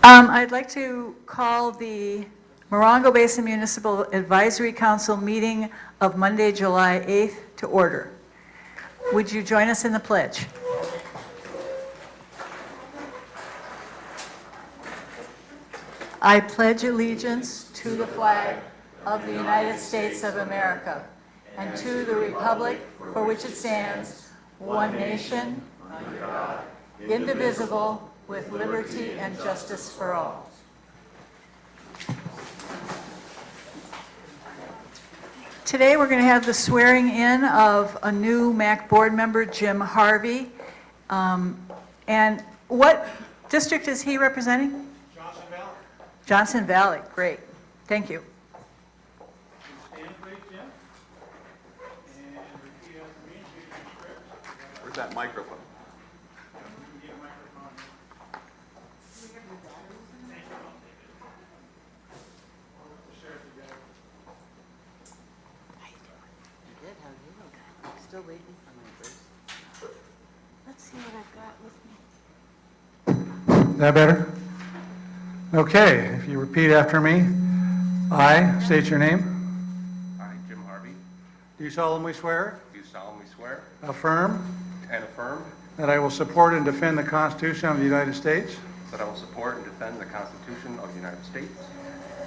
I'd like to call the Morongo Basin Municipal Advisory Council meeting of Monday, July 8th to order. Would you join us in the pledge? I pledge allegiance to the flag of the United States of America and to the republic for which it stands, one nation, under God, indivisible, with liberty and justice for all. Today we're going to have the swearing in of a new MAC board member, Jim Harvey. And what district is he representing? Johnson Valley. Johnson Valley, great. Thank you. Stand please, Jim. And repeat after me and give your script. Where's that microphone? Get a microphone. Thank you. The sheriff, you got it. You did? How you doing? I'm still waiting for my first. Let's see what I've got with me. Is that better? Okay, if you repeat after me. I state your name. I, Jim Harvey, Do solemnly swear, do solemnly swear affirm, and affirm that I will support and defend the Constitution of the United States that I will support and defend the Constitution of the United States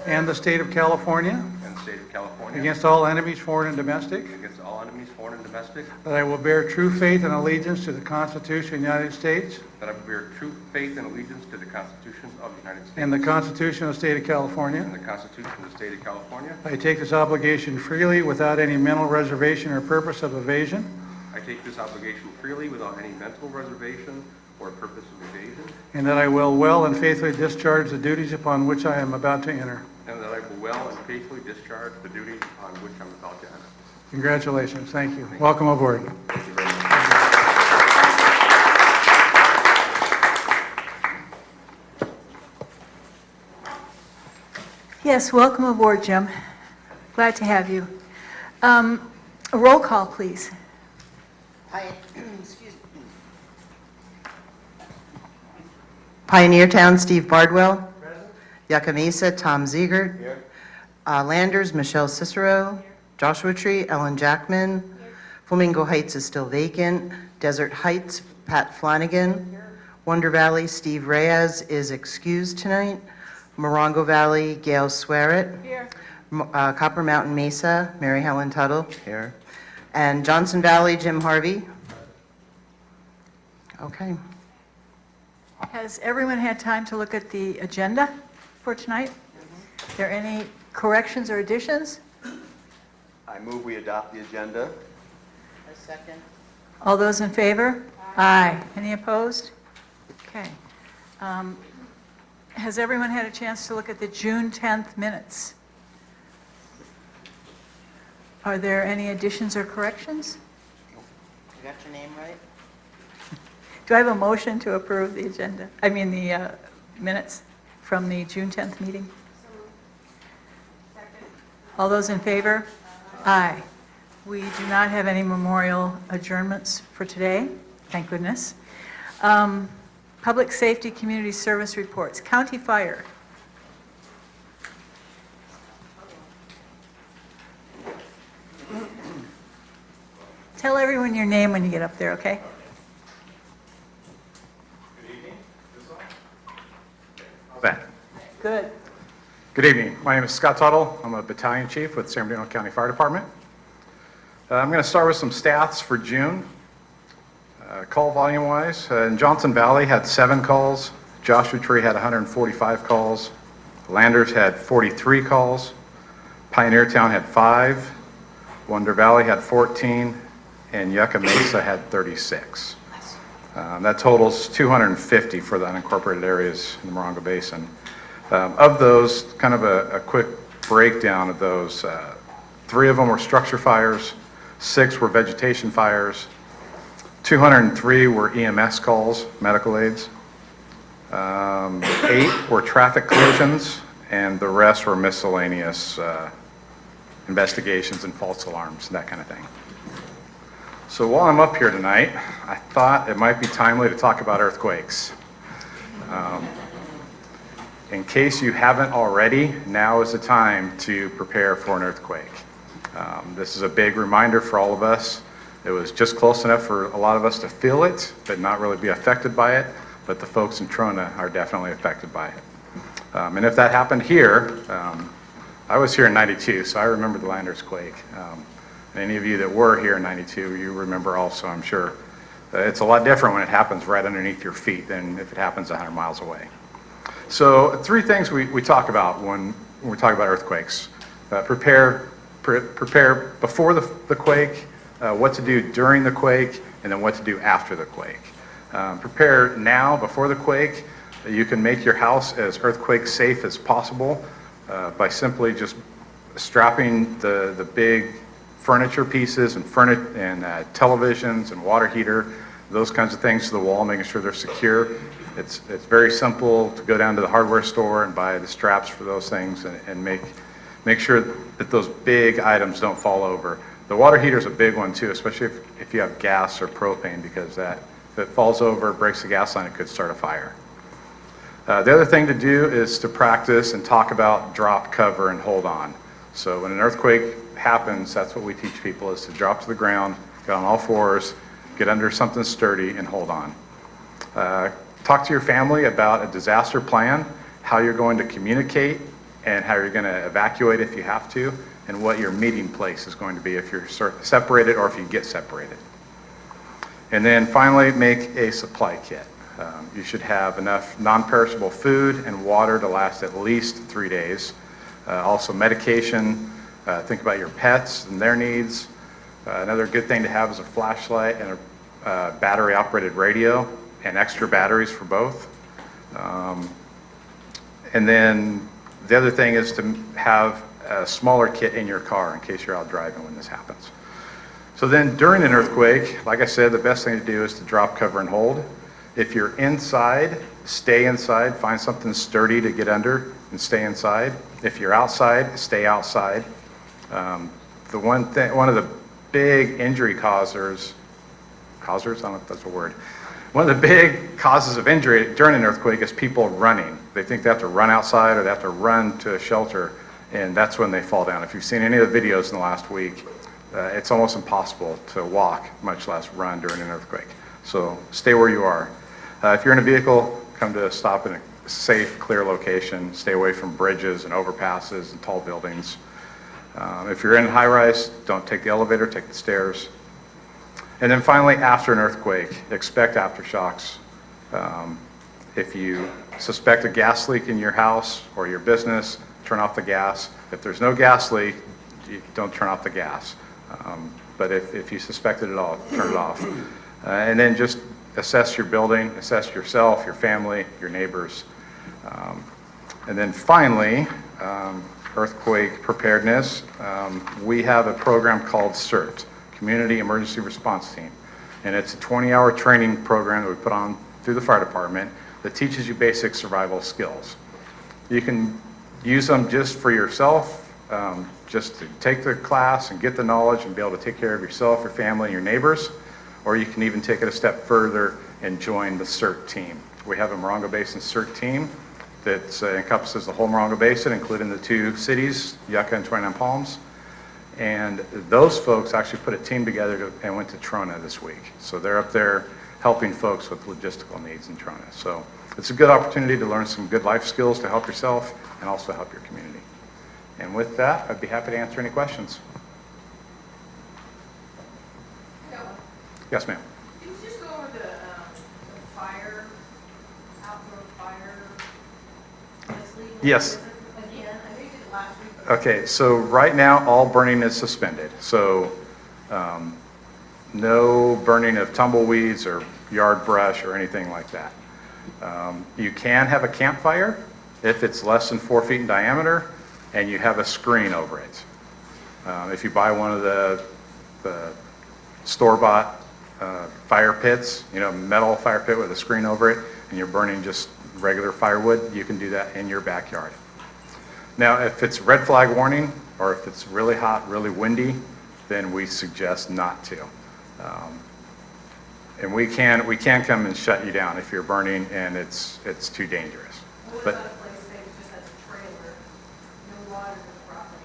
and the state of California and the state of California against all enemies, foreign and domestic, against all enemies, foreign and domestic, that I will bear true faith and allegiance to the Constitution of the United States that I will bear true faith and allegiance to the Constitution of the United States and the Constitution of the state of California. and the Constitution of the state of California. I take this obligation freely without any mental reservation or purpose of evasion, I take this obligation freely without any mental reservation or purpose of evasion, and that I will well and faithfully discharge the duties upon which I am about to enter. and that I will well and faithfully discharge the duties upon which I'm about to enter. Congratulations. Thank you. Welcome aboard. Thank you very much. Yes, welcome aboard, Jim. Glad to have you. A roll call, please. Excuse me. Pioneer Town, Steve Bardwell. Yucca Mesa, Tom Ziegert. Landers, Michelle Cicero. Joshua Tree, Ellen Jackman. Flamingo Heights is still vacant. Desert Heights, Pat Flanagan. Wonder Valley, Steve Reyes is excused tonight. Morongo Valley, Gail Swearit. Here. Copper Mountain Mesa, Mary Helen Tuttle. Here. And Johnson Valley, Jim Harvey. Okay. Has everyone had time to look at the agenda for tonight? Are there any corrections or additions? I move we adopt the agenda. A second. All those in favor? Aye. Any opposed? Okay. Has everyone had a chance to look at the June 10th minutes? Are there any additions or corrections? You got your name right? Do I have a motion to approve the agenda? I mean, the minutes from the June 10th meeting? All those in favor? Aye. We do not have any memorial adjournments for today, thank goodness. Public Safety Community Service reports. County Fire. Tell everyone your name when you get up there, okay? Good evening. How's that? Good. Good evening. My name is Scott Tuttle. I'm a battalion chief with San Bernardino County Fire Department. I'm going to start with some stats for June. Call volume wise, in Johnson Valley had 7 calls. Joshua Tree had 145 calls. Landers had 43 calls. Pioneer Town had 5. Wonder Valley had 14. And Yucca Mesa had 36. That totals 250 for the unincorporated areas in the Morongo Basin. Of those, kind of a quick breakdown of those, 3 of them were structure fires, 6 were vegetation fires, 203 were EMS calls, medical aids, 8 were traffic collisions, and the rest were miscellaneous investigations and false alarms, that kind of thing. So while I'm up here tonight, I thought it might be timely to talk about earthquakes. In case you haven't already, now is the time to prepare for an earthquake. This is a big reminder for all of us. It was just close enough for a lot of us to feel it, but not really be affected by it. But the folks in Trona are definitely affected by it. And if that happened here, I was here in '92, so I remember the Landers quake. And any of you that were here in '92, you remember also, I'm sure. It's a lot different when it happens right underneath your feet than if it happens 100 miles away. So 3 things we talk about when we talk about earthquakes. Prepare before the quake, what to do during the quake, and then what to do after the quake. Prepare now before the quake. You can make your house as earthquake safe as possible by simply just strapping the big furniture pieces and televisions and water heater, those kinds of things to the wall, making sure they're secure. It's very simple to go down to the hardware store and buy the straps for those things and make sure that those big items don't fall over. The water heater is a big one too, especially if you have gas or propane, because if it falls over, breaks the gas line, it could start a fire. The other thing to do is to practice and talk about drop, cover, and hold on. So when an earthquake happens, that's what we teach people, is to drop to the ground, get on all fours, get under something sturdy, and hold on. Talk to your family about a disaster plan, how you're going to communicate, and how you're going to evacuate if you have to, and what your meeting place is going to be if you're separated or if you get separated. And then finally, make a supply kit. You should have enough non-perishable food and water to last at least 3 days. Also medication. Think about your pets and their needs. Another good thing to have is a flashlight and a battery-operated radio, and extra batteries for both. And then the other thing is to have a smaller kit in your car in case you're out driving when this happens. So then during an earthquake, like I said, the best thing to do is to drop, cover, and hold. If you're inside, stay inside. Find something sturdy to get under and stay inside. If you're outside, stay outside. One of the big injury causers, I don't know if that's a word. One of the big causes of injury during an earthquake is people running. They think they have to run outside or they have to run to a shelter, and that's when they fall down. If you've seen any of the videos in the last week, it's almost impossible to walk, much less run during an earthquake. So stay where you are. If you're in a vehicle, come to a stop in a safe, clear location. Stay away from bridges and overpasses and tall buildings. If you're in high-rise, don't take the elevator, take the stairs. And then finally, after an earthquake, expect aftershocks. If you suspect a gas leak in your house or your business, turn off the gas. If there's no gas leak, you don't turn off the gas. But if you suspect it at all, turn it off. And then just assess your building, assess yourself, your family, your neighbors. And then finally, earthquake preparedness. We have a program called CERT, Community Emergency Response Team. And it's a 20-hour training program that we put on through the fire department that teaches you basic survival skills. You can use them just for yourself, just to take the class and get the knowledge and be able to take care of yourself, your family, and your neighbors. Or you can even take it a step further and join the CERT team. We have a Morongo Basin CERT team that encompasses the whole Morongo Basin, including the 2 cities, Yucca and 29 Palms. And those folks actually put a team together and went to Trona this week. So they're up there helping folks with logistical needs in Trona. So it's a good opportunity to learn some good life skills to help yourself and also help your community. And with that, I'd be happy to answer any questions. Yes, ma'am. Can you just go over the fire, outdoor fire misleading? Yes. Again, I know you did it last week. Okay, so right now, all burning is suspended. So no burning of tumbleweeds or yard brush or anything like that. You can have a campfire if it's less than 4 feet in diameter and you have a screen over it. If you buy one of the store-bought fire pits, metal fire pit with a screen over it, and you're burning just regular firewood, you can do that in your backyard. Now, if it's red flag warning, or if it's really hot, really windy, then we suggest not to. And we can come and shut you down if you're burning and it's too dangerous. What But about a place they water the property.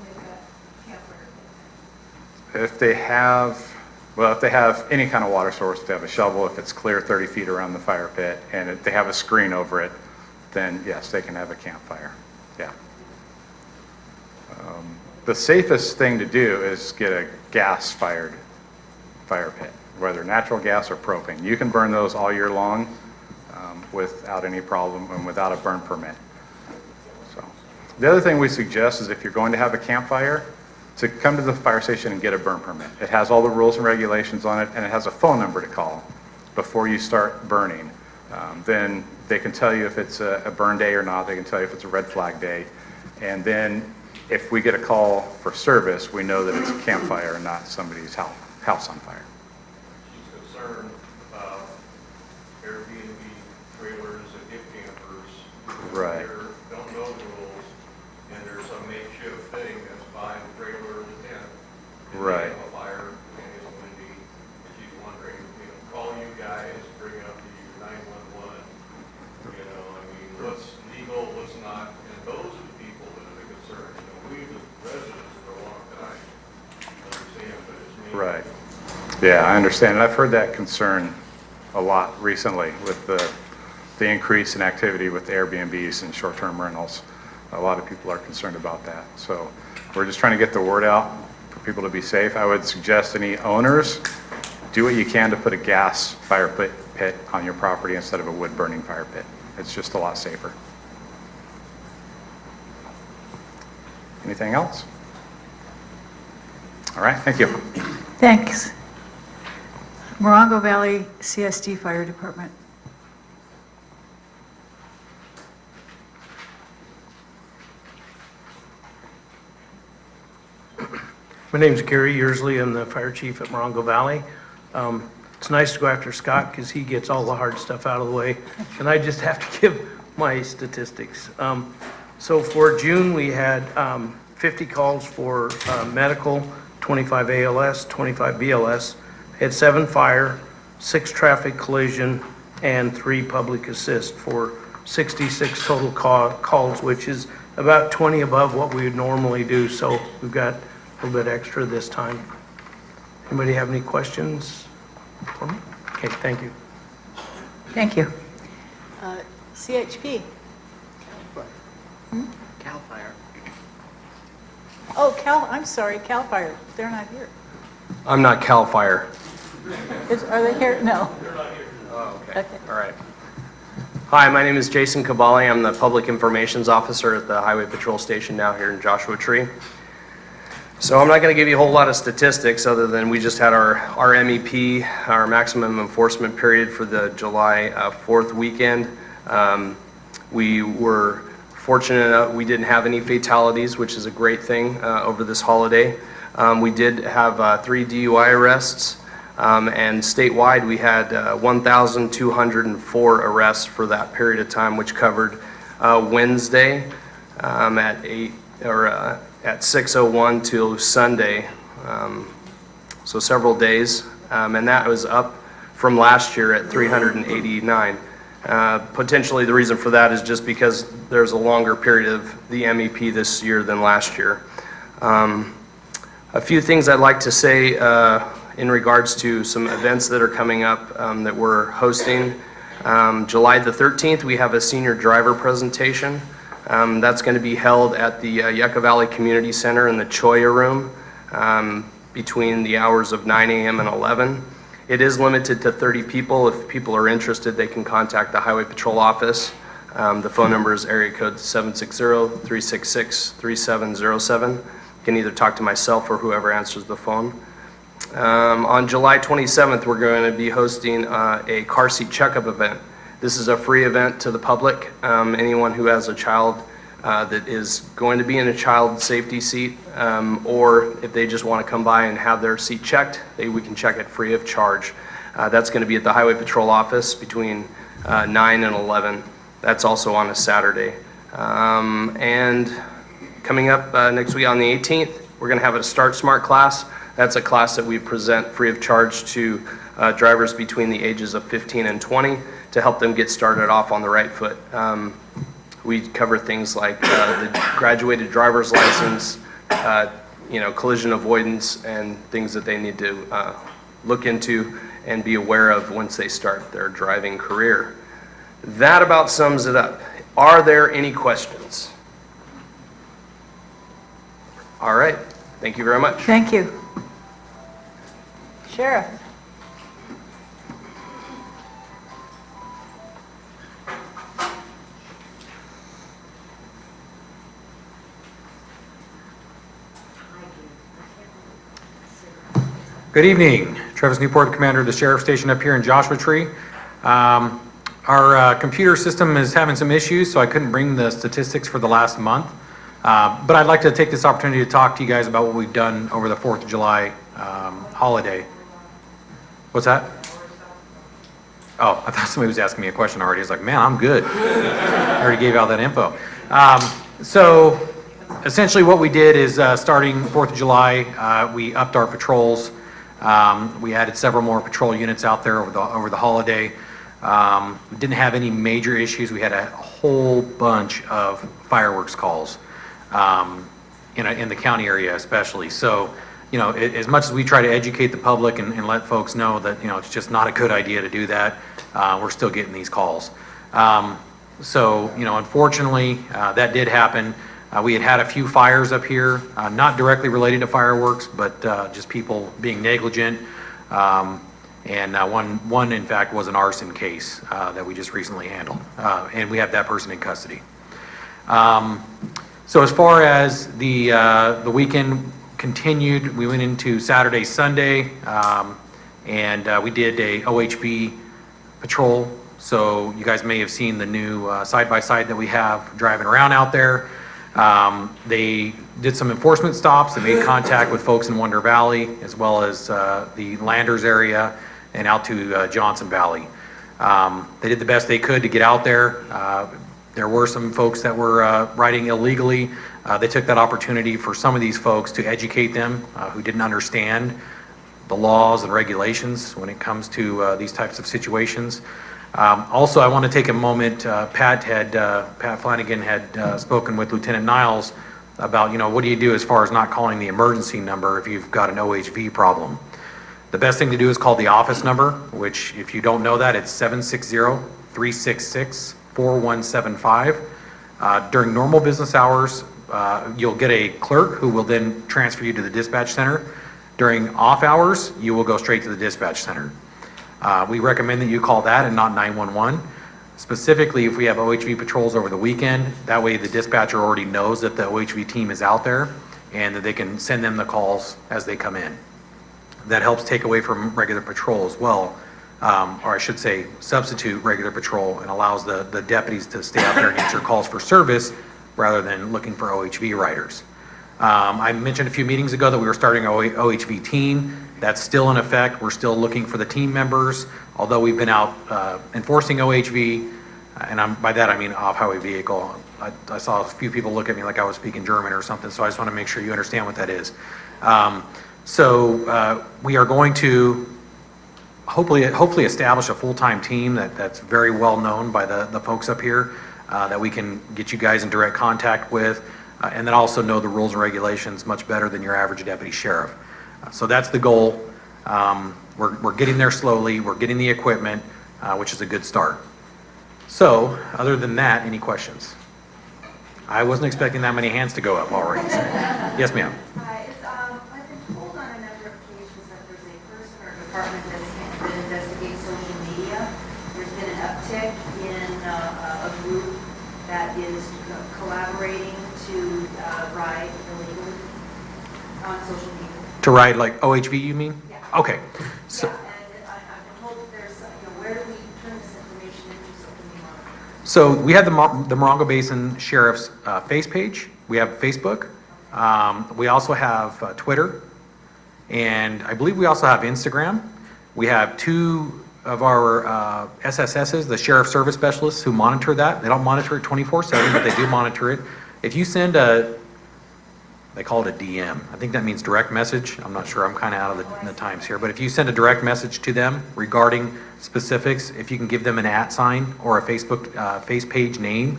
They've got campfire. If they have any kind of water source, if they have a shovel, if it's clear 30 feet around the fire pit, and if they have a screen over it, then yes, they can have a campfire, yeah. The safest thing to do is get a gas-fired fire pit, whether natural gas or propane. You can burn those all year long without any problem and without a burn permit. So, the other thing we suggest is if you're going to have a campfire, to come to the fire station and get a burn permit. It has all the rules and regulations on it, and it has a phone number to call before you start burning. Then they can tell you if it's a burn day or not. They can tell you if it's a red flag day. And then if we get a call for service, we know that it's a campfire and not somebody's house on fire. She's concerned about Airbnb trailers and gift campers who Right. don't know the rules, and there's some makeshift thing that's behind the trailer or the tent. And Right. they have a fire and it's windy, and she's wondering, call you guys, bring it up to you, 911. I mean, what's legal, what's not, and those are the people that are the concern. We, the residents, for a long time, understand, but it's me. Right. Yeah, I understand. And I've heard that concern a lot recently with the increase in activity with Airbnbs and short-term rentals. A lot of people are concerned about that. So we're just trying to get the word out for people to be safe. I would suggest any owners, do what you can to put a gas fire pit on your property instead of a wood-burning fire pit. It's just a lot safer. Anything else? All right, thank you. Thanks. Morongo Valley CSD Fire Department. My name's Gary Yearsley. I'm the fire chief at Morongo Valley. It's nice to go after Scott because he gets all the hard stuff out of the way, and I just have to give my statistics. So for June, we had 50 calls for medical, 25 ALS, 25 BLS. We had 7 fire, 6 traffic collision, and 3 public assist for 66 total calls, which is about 20 above what we would normally do. So we've got a little bit extra this time. Anybody have any questions for me? Okay, thank you. Thank you. CHP. CAL FIRE. Oh, I'm sorry, CAL FIRE. They're not here. I'm not CAL FIRE. Are they here? No. Oh, okay. Okay. All right. Hi, my name is Jason Cabali. I'm the Public Informations Officer at the Highway Patrol Station now here in Joshua Tree. So I'm not going to give you a whole lot of statistics other than we just had our MEP, our maximum enforcement period for the July 4th weekend. We were fortunate enough we didn't have any fatalities, which is a great thing over this holiday. We did have 3 DUI arrests, and statewide we had 1,204 arrests for that period of time, which covered Wednesday at 6:01 till Sunday, so several days, and that was up from last year at 389. Potentially the reason for that is just because there's a longer period of the MEP this year than last year. A few things I'd like to say in regards to some events that are coming up that we're hosting. July the 13th, we have a senior driver presentation. That's going to be held at the Yucca Valley Community Center in the Choya Room between the hours of 9 a.m. and 11. It is limited to 30 people. If people are interested, they can contact the Highway Patrol office. The phone number is area code 760-366-3707. You can either talk to myself or whoever answers the phone. On July 27th, we're going to be hosting a car seat checkup event. This is a free event to the public. Anyone who has a child that is going to be in a child safety seat, or if they just want to come by and have their seat checked, we can check it free of charge. That's going to be at the Highway Patrol office between 9 and 11. That's also on a Saturday. And coming up next week on the 18th, we're going to have a Start Smart class. That's a class that we present free of charge to drivers between the ages of 15 and 20 to help them get started off on the right foot. We cover things like the graduated driver's license, collision avoidance, and things that they need to look into and be aware of once they start their driving career. That about sums it up. Are there any questions? All right, thank you very much. Thank you. Sheriff? Good evening. Travis Newport, Commander of the Sheriff Station up here in Joshua Tree. Our computer system is having some issues, so I couldn't bring the statistics for the last month. But I'd like to take this opportunity to talk to you guys about what we've done over the 4th of July holiday. What's that? Oh, I thought somebody was asking me a question already. I was like, man, I'm good. I already gave out that info. So essentially what we did is starting 4th of July, we upped our patrols. We added several more patrol units out there over the holiday. We didn't have any major issues. We had a whole bunch of fireworks calls in the county area especially. So, as much as we try to educate the public and let folks know that, it's just not a good idea to do that, we're still getting these calls. So, unfortunately, that did happen. We had a few fires up here, not directly related to fireworks, but just people being negligent. And one in fact was an arson case that we just recently handled, and we have that person in custody. So as far as the weekend continued, we went into Saturday, Sunday, and we did a OHV patrol. So you guys may have seen the new side-by-side that we have driving around out there. They did some enforcement stops. They made contact with folks in Wonder Valley, as well as the Landers area and out to Johnson Valley. They did the best they could to get out there. There were some folks that were riding illegally. They took that opportunity for some of these folks to educate them who didn't understand the laws and regulations when it comes to these types of situations. Also, I want to take a moment. Pat Flanagan had spoken with Lieutenant Niles about, what do you do as far as not calling the emergency number if you've got an OHV problem? The best thing to do is call the office number, which if you don't know that, it's 760-366-4175. During normal business hours, you'll get a clerk who will then transfer you to the dispatch center. During off hours, you will go straight to the dispatch center. We recommend that you call that and not 911. Specifically, if we have OHV patrols over the weekend, that way the dispatcher already knows that the OHV team is out there and that they can send them the calls as they come in. That helps take away from regular patrol as well, or I should say substitute regular patrol, and allows the deputies to stay out there and answer calls for service rather than looking for OHV riders. I mentioned a few meetings ago that we were starting an OHV team. That's still in effect. We're still looking for the team members, although we've been out enforcing OHV, and by that I mean off-highway vehicle. I saw a few people look at me like I was speaking German or something, so I just want to make sure you understand what that is. So we are going to hopefully establish a full-time team that's very well known by the folks up here, that we can get you guys in direct contact with, and then also know the rules and regulations much better than your average deputy sheriff. So that's the goal. We're getting there slowly. We're getting the equipment, which is a good start. So other than that, any questions? I wasn't expecting that many hands to go up already. So. Yes, ma'am. I've been told on a number of occasions that there's a person or department that investigates social media. There's been an uptick in a group that is collaborating to ride illegally on social media. To ride like OHV, you mean? Yeah. Okay. So, yeah, and I've been told that there's, where do we turn this information into so can we monitor? So we have the Morongo Basin Sheriff's face page. We have Facebook. We also have Twitter. And I believe we also have Instagram. We have two of our SSSs, the Sheriff Service Specialists, who monitor that. They don't monitor it 24/7, but they do monitor it. If you send they call it a DM. I think that means direct message. I'm not sure. I'm kind of out of the times here. But if you send a direct message to them regarding specifics, if you can give them an @ sign or a Facebook face page name,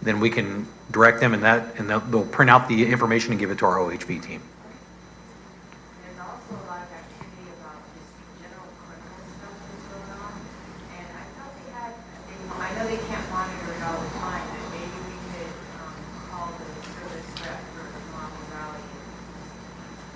then we can direct them and they'll print out the information and give it to our OHV team. There's also a lot of activity about just general criminal stuff that's going on. And I thought they had, I know they can't monitor it all the time, but maybe we could call the service rep for the Morongo Valley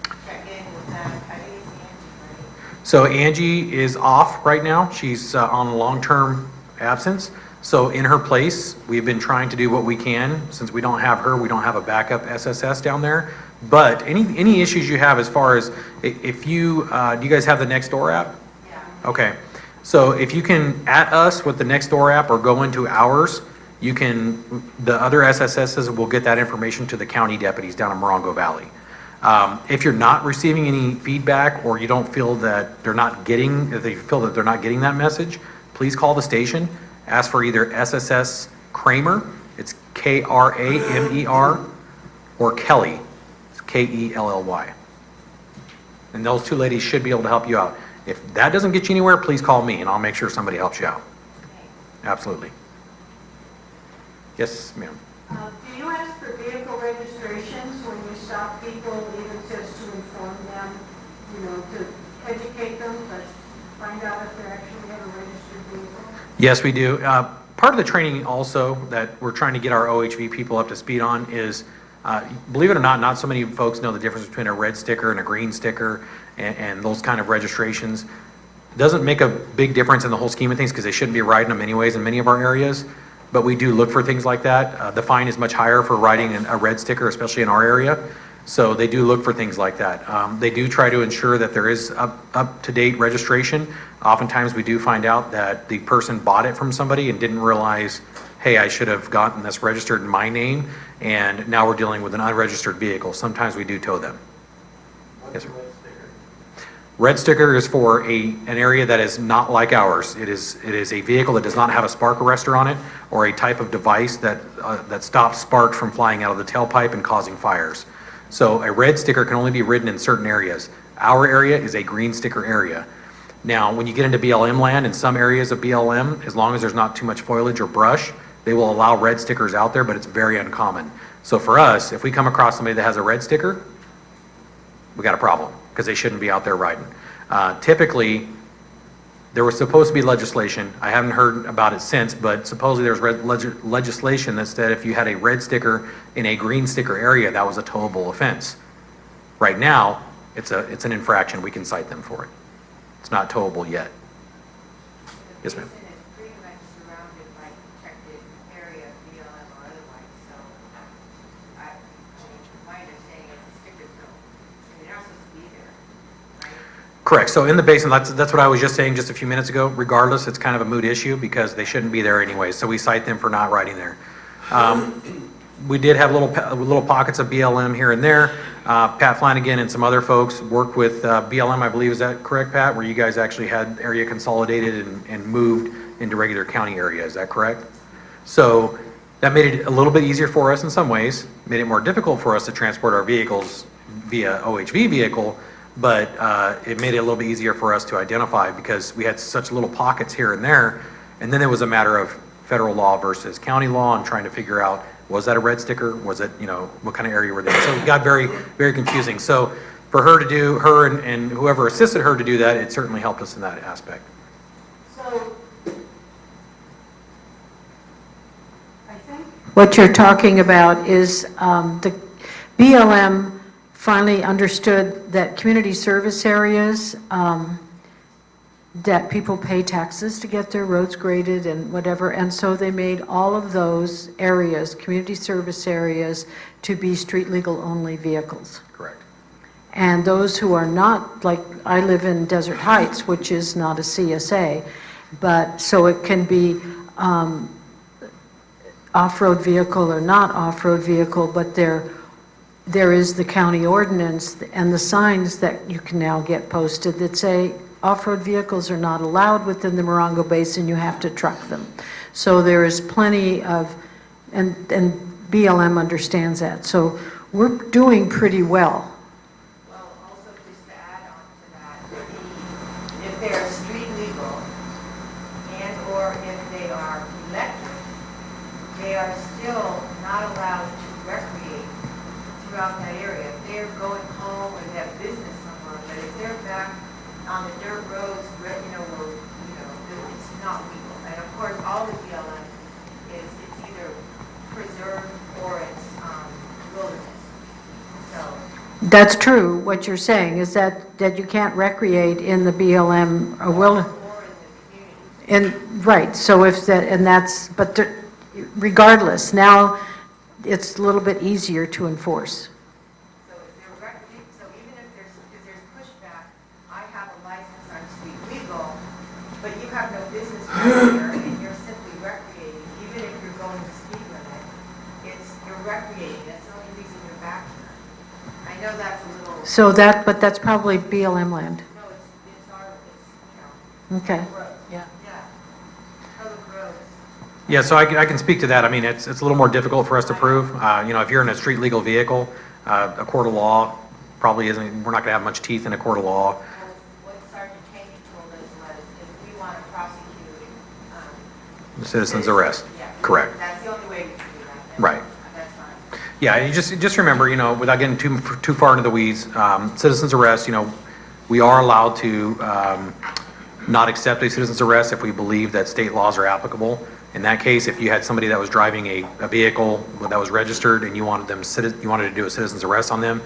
and check in with that. I think it's Angie, right? So Angie is off right now. She's on long-term absence. So in her place, we've been trying to do what we can. Since we don't have her, we don't have a backup SSS down there. But any issues you have as far as if you, do you guys have the Nextdoor app? Yeah. Okay. So if you can at us with the Nextdoor app or go into ours, you can, the other SSSs will get that information to the county deputies down in Morongo Valley. If you're not receiving any feedback or you don't feel that they're not getting, if they feel that they're not getting that message, please call the station. Ask for either SSS Kramer, it's Kramer, or Kelly, it's Kelly. And those two ladies should be able to help you out. If that doesn't get you anywhere, please call me and I'll make sure somebody helps you out. Absolutely. Yes, ma'am. Do you ask for vehicle registrations when you stop people, even just to inform them, you know, to educate them, but find out if they actually have a registered vehicle? Yes, we do. Part of the training also that we're trying to get our OHV people up to speed on is, believe it or not so many folks know the difference between a red sticker and a green sticker and those kind of registrations. Doesn't make a big difference in the whole scheme of things because they shouldn't be riding them anyways in many of our areas, but we do look for things like that. The fine is much higher for riding a red sticker, especially in our area. So they do look for things like that. They do try to ensure that there is up-to-date registration. Oftentimes we do find out that the person bought it from somebody and didn't realize, hey, I should have gotten this registered in my name, and now we're dealing with an unregistered vehicle. Sometimes we do tow them. Yes, sir. Red sticker is for an area that is not like ours. It is a vehicle that does not have a spark arrestor on it or a type of device that stops sparks from flying out of the tailpipe and causing fires. So a red sticker can only be ridden in certain areas. Our area is a green sticker area. Now, when you get into BLM land, in some areas of BLM, as long as there's not too much foliage or brush, they will allow red stickers out there, but it's very uncommon. So for us, if we come across somebody that has a red sticker, we got a problem because they shouldn't be out there riding. Typically, there was supposed to be legislation. I haven't heard about it since, but supposedly there's legislation that said if you had a red sticker in a green sticker area, that was a towable offense. Right now, it's an infraction. We can cite them for it. It's not towable yet. Yes, ma'am. Basin is pretty much surrounded by protected area, BLM or otherwise, so my understanding is the stickers don't, they're not supposed to be there, right? Correct. So in the basin, that's what I was just saying just a few minutes ago. Regardless, it's kind of a moot issue because they shouldn't be there anyway. So we cite them for not riding there. We did have little pockets of BLM here and there. Pat Flanagan and some other folks worked with BLM, I believe. Is that correct, Pat? Where you guys actually had area consolidated and moved into regular county area. Is that correct? So that made it a little bit easier for us in some ways. Made it more difficult for us to transport our vehicles via OHV vehicle, but it made it a little bit easier for us to identify because we had such little pockets here and there. And then it was a matter of federal law versus county law and trying to figure out, was that a red sticker? Was it, what kind of area were they in? So it got very, very confusing. So for her to do, her and whoever assisted her to do that, it certainly helped us in that aspect. So, I think what you're talking about is the BLM finally understood that community service areas, that people pay taxes to get their roads graded and whatever, and so they made all of those areas, community service areas, to be street legal only vehicles. Correct. And those who are not, like I live in Desert Heights, which is not a CSA, but so it can be off-road vehicle or not off-road vehicle, but there is the county ordinance and the signs that you can now get posted that say off-road vehicles are not allowed within the Morongo Basin, you have to truck them. So there is plenty of, and BLM understands that. So we're doing pretty well. Well, also just to add on to that, if they're street legal and or if they are electric, they are still not allowed to recreate throughout that area. If they're going home and they have business somewhere, but if they're back on the dirt roads, it's not legal. And of course, all the BLM it's either preserved or it's wilderness. So. That's true, what you're saying, is that you can't recreate in the BLM or will. Right, so if that, and that's, but regardless, now it's a little bit easier to enforce. So even if there's pushback, I have a license, I'm speed legal, but you have no business here and you're simply recreating, even if you're going to speed limit, you're recreating, that's the only reason you're back here. I know that's a little. So but that's probably BLM land. No, it's Okay. Yeah. public roads. Yeah, so I can speak to that. I mean, it's a little more difficult for us to prove. You know, if you're in a street legal vehicle, a court of law probably isn't, we're not gonna have much teeth in a court of law. What Sergeant Haney told us was, if we want to prosecute, The citizen's arrest, yeah, correct. that's the only way we can do that. Right. That's fine. Yeah, and you just remember, you know, without getting too far into the weeds, citizen's arrest, you know, we are allowed to not accept a citizen's arrest if we believe that state laws are applicable. In that case, if you had somebody that was driving a vehicle that was registered and you wanted to do a citizen's arrest on them,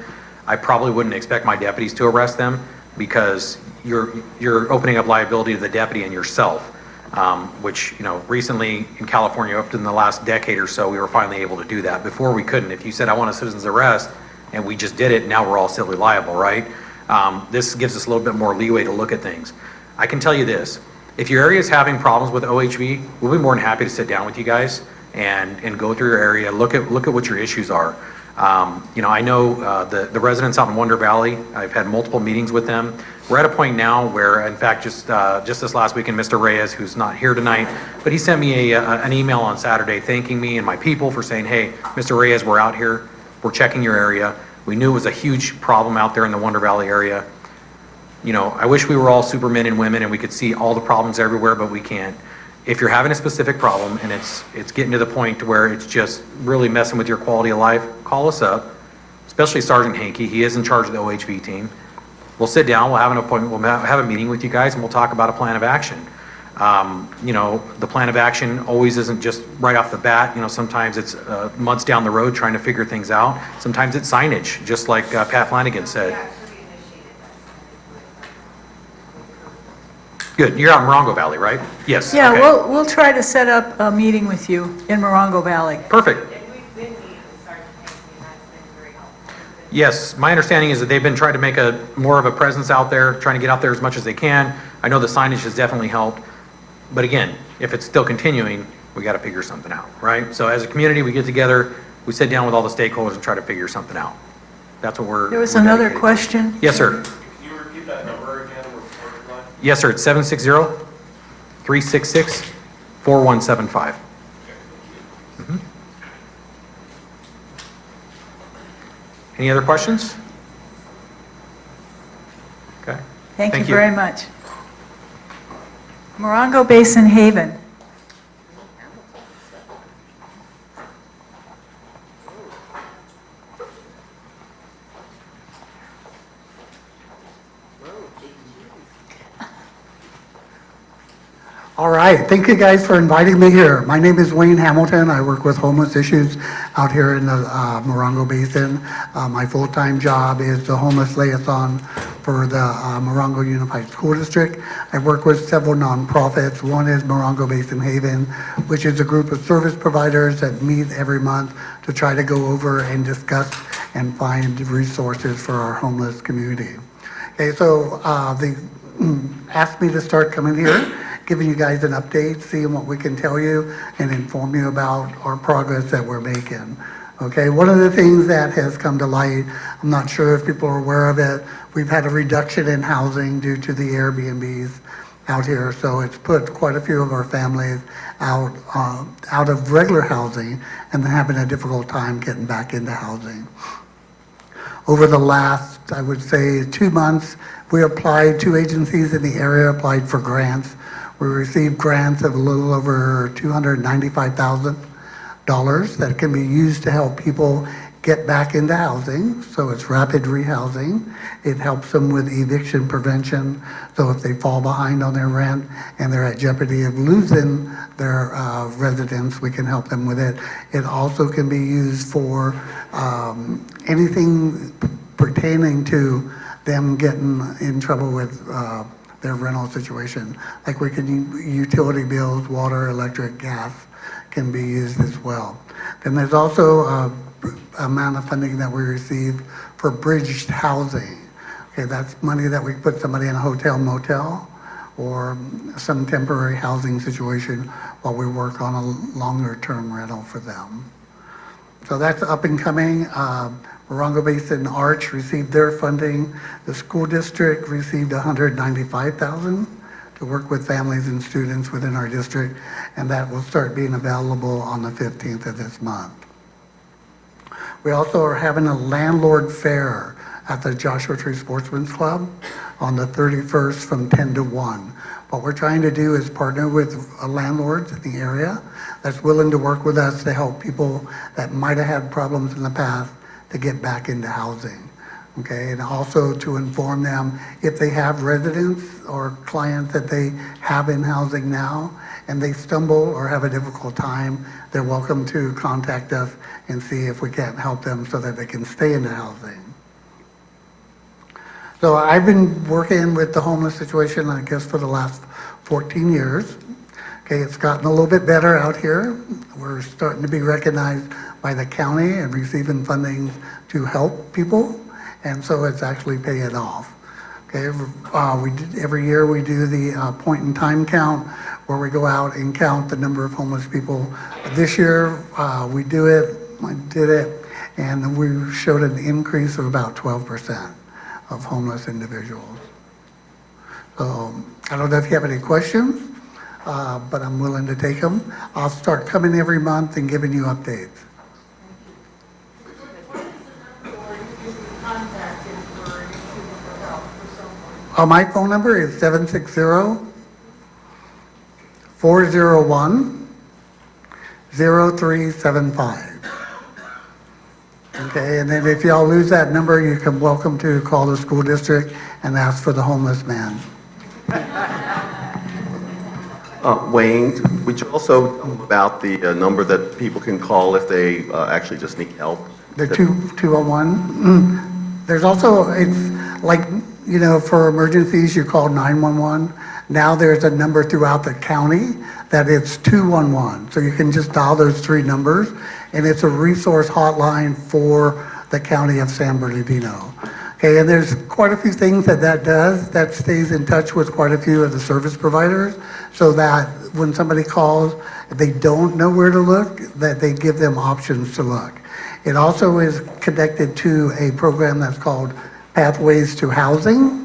I probably wouldn't expect my deputies to arrest them, because you're opening up liability to the deputy and yourself, which, you know, recently in California, up in the last decade or so, we were finally able to do that. Before we couldn't. If you said, I want a citizen's arrest, and we just did it, now we're all civilly liable, right? This gives us a little bit more leeway to look at things. I can tell you this, if your area is having problems with OHV, we'll be more than happy to sit down with you guys and go through your area, look at what your issues are. You know, I know the residents out in Wonder Valley, I've had multiple meetings with them. We're at a point now where, in fact, just this last weekend, Mr. Reyes, who's not here tonight, but he sent me an email on Saturday thanking me and my people for saying, hey, Mr. Reyes, we're out here, we're checking your area. We knew it was a huge problem out there in the Wonder Valley area. You know, I wish we were all supermen and women and we could see all the problems everywhere, but we can't. If you're having a specific problem and it's getting to the point to where it's just really messing with your quality of life, call us up, especially Sergeant Hankey. He is in charge of the OHV team. We'll sit down, we'll have an appointment, we'll have a meeting with you guys, and we'll talk about a plan of action. You know, the plan of action always isn't just right off the bat. You know, sometimes it's months down the road trying to figure things out. Sometimes it's signage, just like Pat Flanagan said. Good, you're out in Morongo Valley, right? Yes. Yeah, okay. we'll try to set up a meeting with you in Morongo Valley. Perfect. And we've been meeting with Sergeant Haney, and that's been very helpful. Yes, my understanding is that they've been trying to make more of a presence out there, trying to get out there as much as they can. I know the signage has definitely helped, but again, if it's still continuing, we got to figure something out, right? So as a community, we get together, we sit down with all the stakeholders and try to figure something out. That's what we're. There was we're another dedicated to. question. Yes, sir. Can you repeat that number again? Yes, sir. It's 760-366-4175. Mhm. Any other questions? Okay. Thank you very much. Morongo Basin Haven. All right, thank you guys for inviting me here. My name is Wayne Hamilton. I work with homeless issues out here in the Morongo Basin. My full-time job is the homeless liaison for the Morongo Unified School District. I work with several nonprofits. One is Morongo Basin Haven, which is a group of service providers that meet every month to try to go over and discuss and find resources for our homeless community. Okay, so they asked me to start coming here, giving you guys an update, seeing what we can tell you and inform you about our progress that we're making. Okay, one of the things that has come to light, I'm not sure if people are aware of it, we've had a reduction in housing due to the Airbnbs out here, so it's put quite a few of our families out of regular housing and having a difficult time getting back into housing. Over the last, I would say, 2 months, we applied, 2 agencies in the area applied for grants. We received grants of a little over $295,000 that can be used to help people get back into housing. So it's rapid rehousing. It helps them with eviction prevention. So if they fall behind on their rent and they're at jeopardy of losing their residence, we can help them with it. It also can be used for anything pertaining to them getting in trouble with their rental situation. Like we can, utility bills, water, electric, gas can be used as well. Then there's also amount of funding that we receive for bridged housing. Okay, that's money that we put somebody in a hotel motel or some temporary housing situation while we work on a longer term rental for them. So that's up and coming. Morongo Basin Arch received their funding. The school district received $195,000 to work with families and students within our district, and that will start being available on the 15th of this month. We also are having a landlord fair at the Joshua Tree Sportsman's Club on the 31st from 10 to 1. What we're trying to do is partner with landlords in the area that's willing to work with us to help people that might have had problems in the past to get back into housing. Okay, and also to inform them if they have residents or clients that they have in housing now and they stumble or have a difficult time, they're welcome to contact us and see if we can't help them so that they can stay in the housing. So I've been working with the homeless situation, I guess, for the last 14 years. Okay, it's gotten a little bit better out here. We're starting to be recognized by the county and receiving funding to help people, and so it's actually paying off. Okay, every year we do the point in time count where we go out and count the number of homeless people. This year I did it, and we showed an increase of about 12% of homeless individuals. So I don't know if you have any questions, but I'm willing to take them. I'll start coming every month and giving you updates. My phone number is 760-401-0375. Okay, and then if y'all lose that number, you can welcome to call the school district and ask for the homeless man. Wayne, would you also tell them about the number that people can call if they actually just need help? The 201. There's also, it's like, you know, for emergencies, you call 911. Now there's a number throughout the county that it's 211. So you can just dial those three numbers, and it's a resource hotline for the county of San Bernardino. Okay, and there's quite a few things that does, that stays in touch with quite a few of the service providers, so that when somebody calls, if they don't know where to look, that they give them options to look. It also is connected to a program that's called Pathways to Housing.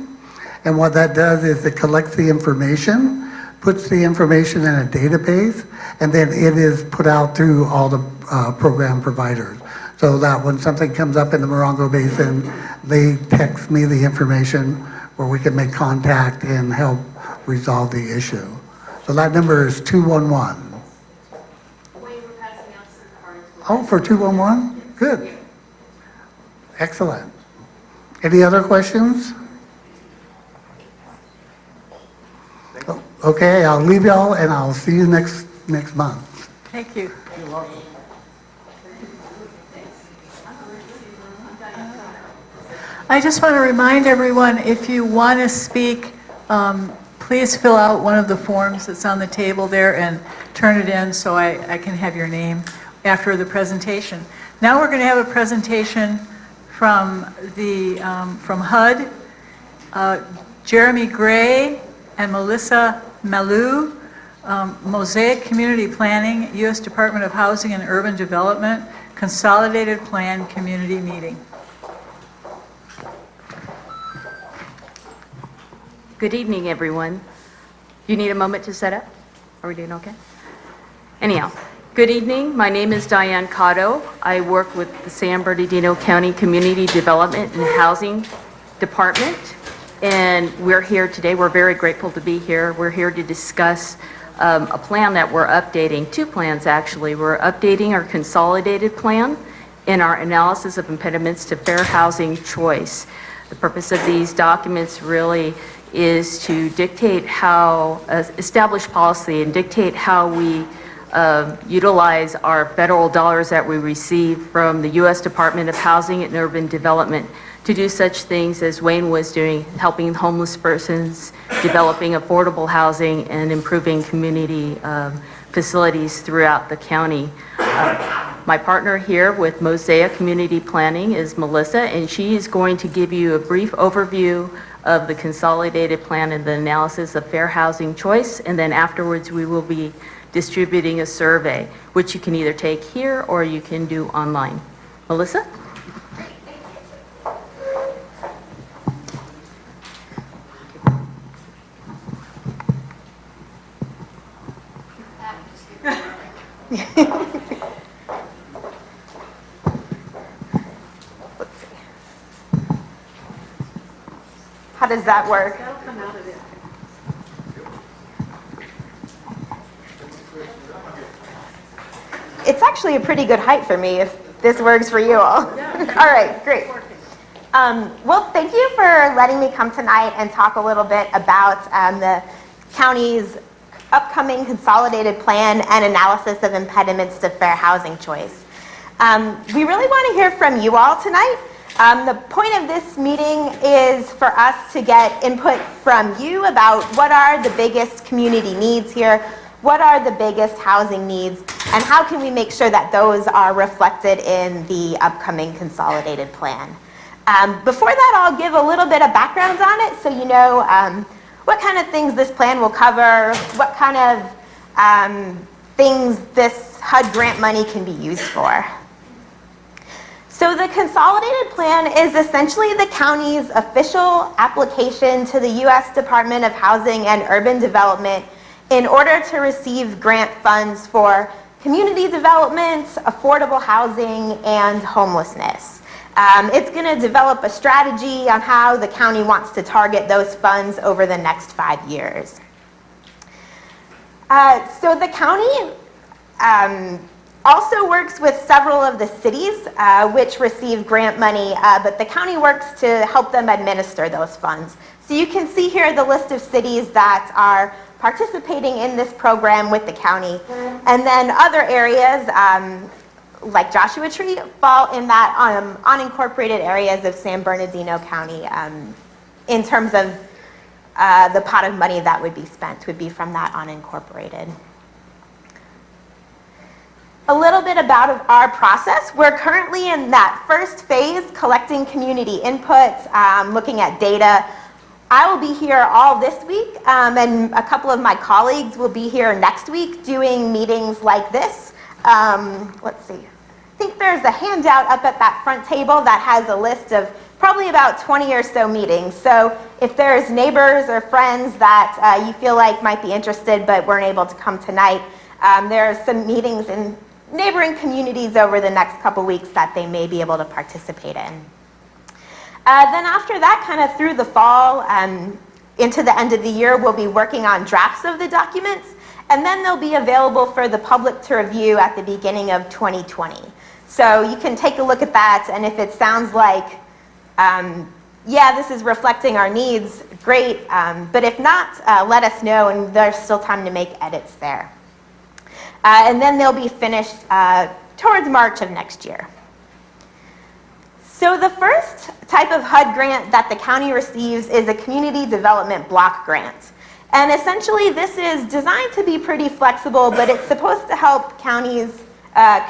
And what that does is it collects the information, puts the information in a database, and then it is put out through all the program providers. So that when something comes up in the Morongo Basin, they text me the information where we can make contact and help resolve the issue. So that number is 211. Oh, for 211? Good. Excellent. Any other questions? Okay, I'll leave y'all and I'll see you next month. Thank you. You're welcome. I just want to remind everyone, if you want to speak, please fill out one of the forms that's on the table there and turn it in so I can have your name after the presentation. Now we're going to have a presentation from HUD. Jeremy Gray and Melissa Malou, Mosaic Community Planning, U.S. Department of Housing and Urban Development, Consolidated Plan Community Meeting. Good evening, everyone. You need a moment to set up? Are we doing okay? Anyhow, good evening. My name is Diane Cotto. I work with the San Bernardino County Community Development and Housing Department. And we're here today. We're very grateful to be here. We're here to discuss a plan that we're updating, two plans actually. We're updating our Consolidated Plan and our Analysis of Impediments to Fair Housing Choice. The purpose of these documents really is to dictate how, establish policy and dictate how we utilize our federal dollars that we receive from the U.S. Department of Housing and Urban Development to do such things as Wayne was doing, helping homeless persons, developing affordable housing, and improving community facilities throughout the county. My partner here with Mosaic Community Planning is Melissa, and she is going to give you a brief overview of the Consolidated Plan and the Analysis of Fair Housing Choice, and then afterwards we will be distributing a survey, which you can either take here or you can do online. Melissa? How does that work? It's actually a pretty good height for me if this works for you all. All right, great. Well, thank you for letting me come tonight and talk a little bit about the county's upcoming Consolidated Plan and Analysis of Impediments to Fair Housing Choice. We really want to hear from you all tonight. The point of this meeting is for us to get input from you about what are the biggest community needs here, what are the biggest housing needs, and how can we make sure that those are reflected in the upcoming Consolidated Plan. Before that, I'll give a little bit of background on it so you know what kind of things this plan will cover, what kind of things this HUD grant money can be used for. So the Consolidated Plan is essentially the county's official application to the U.S. Department of Housing and Urban Development in order to receive grant funds for community development, affordable housing, and homelessness. It's going to develop a strategy on how the county wants to target those funds over the next 5 years. So the county also works with several of the cities which receive grant money, but the county works to help them administer those funds. So you can see here the list of cities that are participating in this program with the county. And then other areas, like Joshua Tree, fall in that unincorporated areas of San Bernardino County in terms of the pot of money that would be spent would be from that unincorporated. A little bit about our process. We're currently in that first phase, collecting community input, looking at data. I will be here all this week, and a couple of my colleagues will be here next week doing meetings like this. Let's see. I think there's a handout up at that front table that has a list of probably about 20 or so meetings. So if there's neighbors or friends that you feel like might be interested but weren't able to come tonight, there are some meetings in neighboring communities over the next couple weeks that they may be able to participate in. Then after that, kind of through the fall into the end of the year, we'll be working on drafts of the documents, and then they'll be available for the public to review at the beginning of 2020. So you can take a look at that, and if it sounds like, yeah, this is reflecting our needs, great, but if not, let us know, and there's still time to make edits there. And then they'll be finished towards March of next year. So the first type of HUD grant that the county receives is a community development block grant. And essentially this is designed to be pretty flexible, but it's supposed to help counties,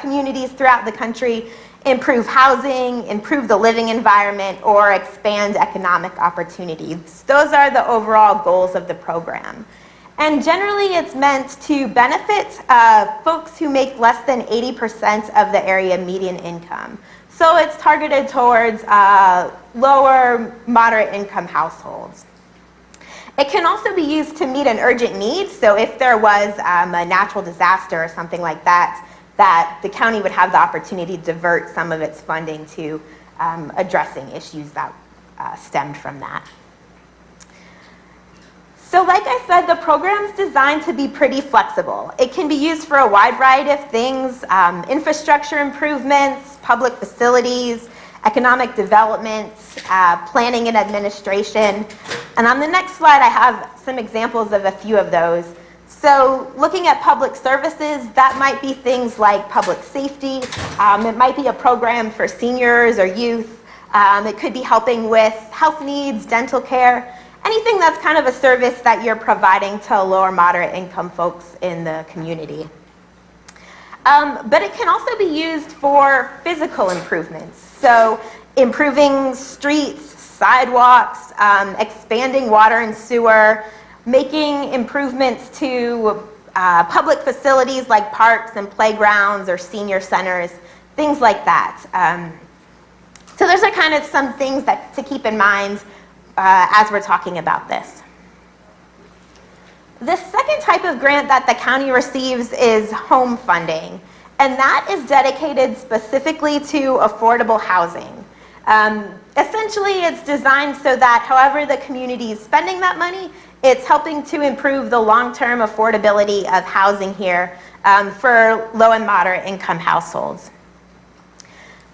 communities throughout the country improve housing, improve the living environment, or expand economic opportunities. Those are the overall goals of the program. And generally it's meant to benefit folks who make less than 80% of the area median income. So it's targeted towards lower, moderate income households. It can also be used to meet an urgent need. So if there was a natural disaster or something like that, that the county would have the opportunity to divert some of its funding to addressing issues that stemmed from that. So like I said, the program's designed to be pretty flexible. It can be used for a wide variety of things, infrastructure improvements, public facilities, economic development, planning and administration. And on the next slide, I have some examples of a few of those. So looking at public services, that might be things like public safety. It might be a program for seniors or youth. It could be helping with health needs, dental care, anything that's kind of a service that you're providing to lower moderate income folks in the community. But it can also be used for physical improvements. So improving streets, sidewalks, expanding water and sewer, making improvements to public facilities like parks and playgrounds or senior centers, things like that. So those are kind of some things that to keep in mind as we're talking about this. The second type of grant that the county receives is home funding, and that is dedicated specifically to affordable housing. Essentially, it's designed so that however the community is spending that money, it's helping to improve the long-term affordability of housing here for low and moderate income households.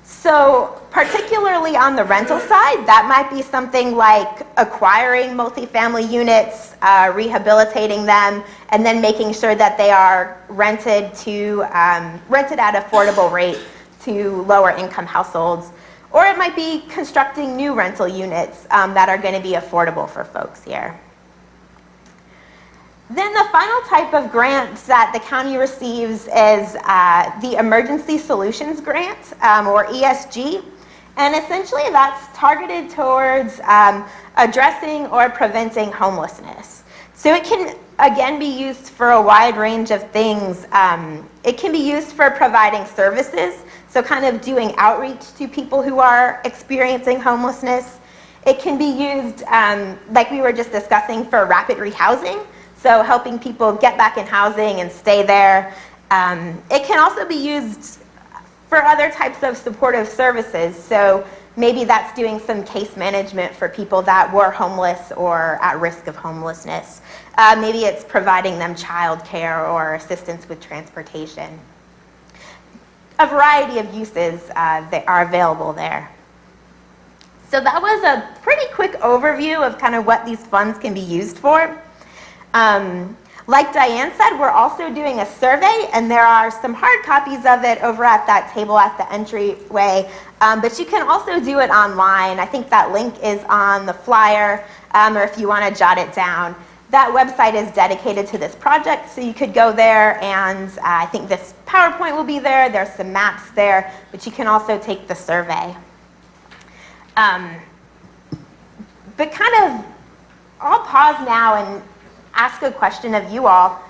So particularly on the rental side, that might be something like acquiring multifamily units, rehabilitating them, and then making sure that they are rented at affordable rate to lower income households. Or it might be constructing new rental units that are going to be affordable for folks here. Then the final type of grant that the county receives is the Emergency Solutions Grant, or ESG. And essentially that's targeted towards addressing or preventing homelessness. So it can, again, be used for a wide range of things. It can be used for providing services, so kind of doing outreach to people who are experiencing homelessness. It can be used, like we were just discussing, for rapid rehousing. So helping people get back in housing and stay there. It can also be used for other types of supportive services. So maybe that's doing some case management for people that were homeless or at risk of homelessness. Maybe it's providing them childcare or assistance with transportation. A variety of uses that are available there. So that was a pretty quick overview of kind of what these funds can be used for. Like Diane said, we're also doing a survey, and there are some hard copies of it over at that table at the entryway, but you can also do it online. I think that link is on the flyer, or if you want to jot it down. That website is dedicated to this project, so you could go there, and I think this PowerPoint will be there. There's some maps there, but you can also take the survey. But kind of, I'll pause now and ask a question of you all.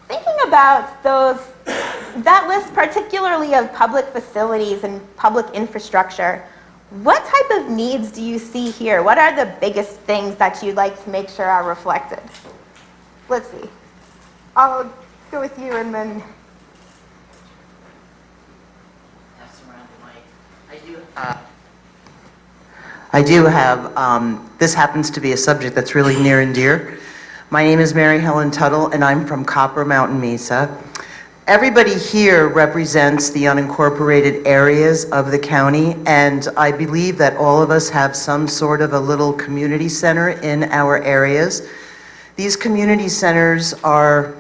Thinking about that list, particularly of public facilities and public infrastructure, what type of needs do you see here? What are the biggest things that you'd like to make sure are reflected? Let's see. I'll go with you and then. I do have, this happens to be a subject that's really near and dear. My name is Mary Helen Tuttle, and I'm from Copper Mountain Mesa. Everybody here represents the unincorporated areas of the county, and I believe that all of us have some sort of a little community center in our areas. These community centers are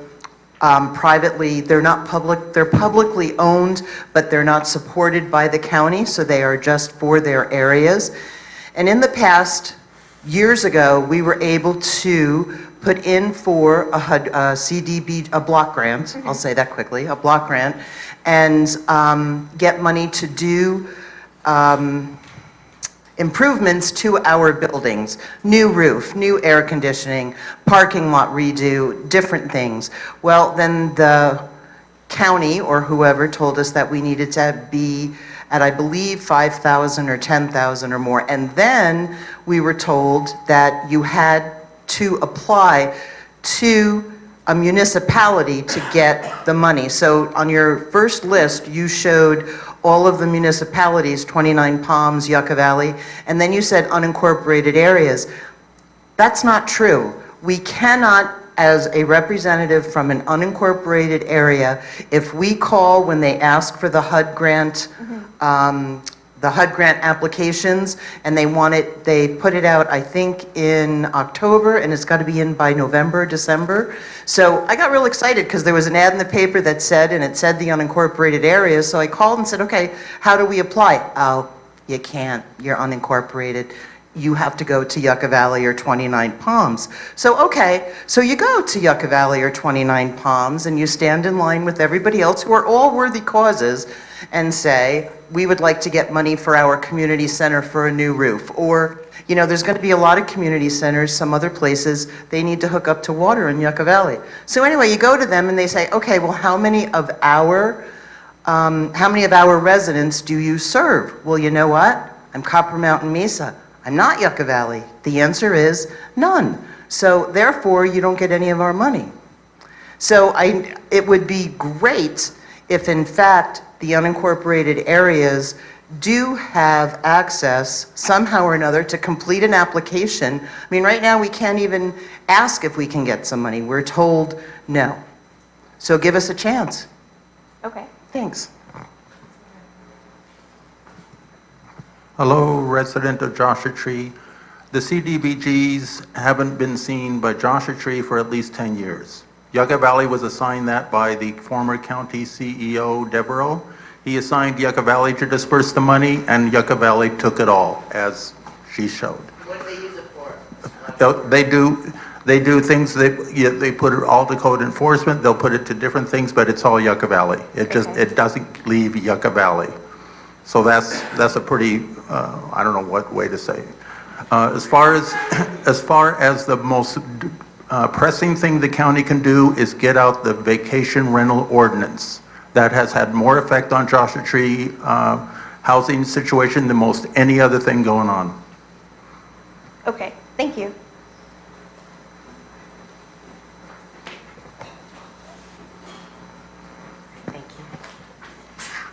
privately, they're not public, they're publicly owned, but they're not supported by the county, so they are just for their areas. And in the past, years ago, we were able to put in for a HUD, CDB, a block grant, I'll say that quickly, a block grant, and get money to do improvements to our buildings. New roof, new air conditioning, parking lot redo, different things. Well, then the county or whoever told us that we needed to be at, I believe, 5,000 or 10,000 or more. And then we were told that you had to apply to a municipality to get the money. So on your first list, you showed all of the municipalities, 29 Palms, Yucca Valley, and then you said unincorporated areas. That's not true. we cannot, as a representative from an unincorporated area, if we call when they ask for the HUD grant, the HUD grant applications, and they want it, they put it out, I think, in October, and it's got to be in by November, December. So I got real excited because there was an ad in the paper that said, and it said the unincorporated areas, so I called and said, okay, how do we apply? Oh, you can't, you're unincorporated. You have to go to Yucca Valley or 29 Palms. So, okay, so you go to Yucca Valley or 29 Palms and you stand in line with everybody else who are all worthy causes and say, we would like to get money for our community center for a new roof. Or, you know, there's going to be a lot of community centers, some other places, they need to hook up to water in Yucca Valley. So anyway, you go to them and they say, okay, well, how many of our residents do you serve? Well, you know what? I'm Copper Mountain Mesa. I'm not Yucca Valley. The answer is none. So therefore, you don't get any of our money. So it would be great if in fact the unincorporated areas do have access somehow or another to complete an application. I mean, right now we can't even ask if we can get some money. We're told no. So give us a chance. Okay. Thanks. Hello, resident of Joshua Tree. The CDBGs haven't been seen by Joshua Tree for at least 10 years. Yucca Valley was assigned that by the former county CEO, Devereaux. He assigned Yucca Valley to disperse the money, and Yucca Valley took it all, as she showed. What do they use it for? They do things, they put it all to code enforcement, they'll put it to different things, but it's all Yucca Valley. It doesn't leave Yucca Valley. So that's a pretty, I don't know what way to say it. As far as the most pressing thing the county can do is get out the vacation rental ordinance. That has had more effect on Joshua Tree housing situation than most any other thing going on. Okay, thank you.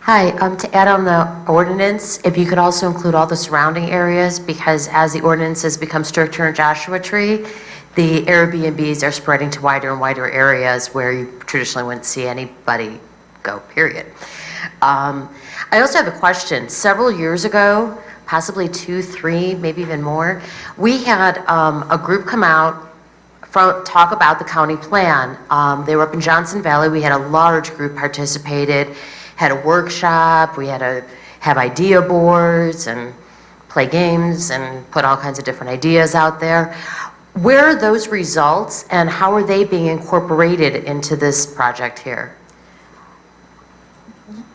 Hi, to add on the ordinance, if you could also include all the surrounding areas, because as the ordinances become stricter in Joshua Tree, the Airbnbs are spreading to wider and wider areas where you traditionally wouldn't see anybody go, period. I also have a question. Several years ago, possibly 2, 3, maybe even more, we had a group come out talk about the county plan. They were up in Johnson Valley. We had a large group participated, had a workshop, we had to have idea boards and play games and put all kinds of different ideas out there. Where are those results and how are they being incorporated into this project here?